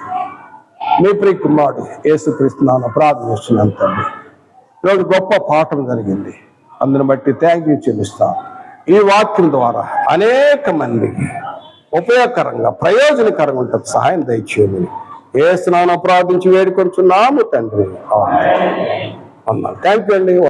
మీ ప్రియ కుమారుడు యేసుక్రీస్తు నామమున ప్రార్థన చేస్తున్నాను తండ్రి. ఈరోజు గొప్ప పాఠం జరిగింది. అందుని బట్టి థ్యాంక్ యూ చెల్లిస్తాం. ఈ వాక్యం ద్వారా అనేక మందికి ఉపయోగకరంగా, ప్రయోజనకరంగా ఉంటుంది. సహాయం దయచేయమని యేసు నామమున ప్రార్థించి వేడుకొంచున్నాము తండ్రి. ఆమేన్. థ్యాంక్ యూ అండి.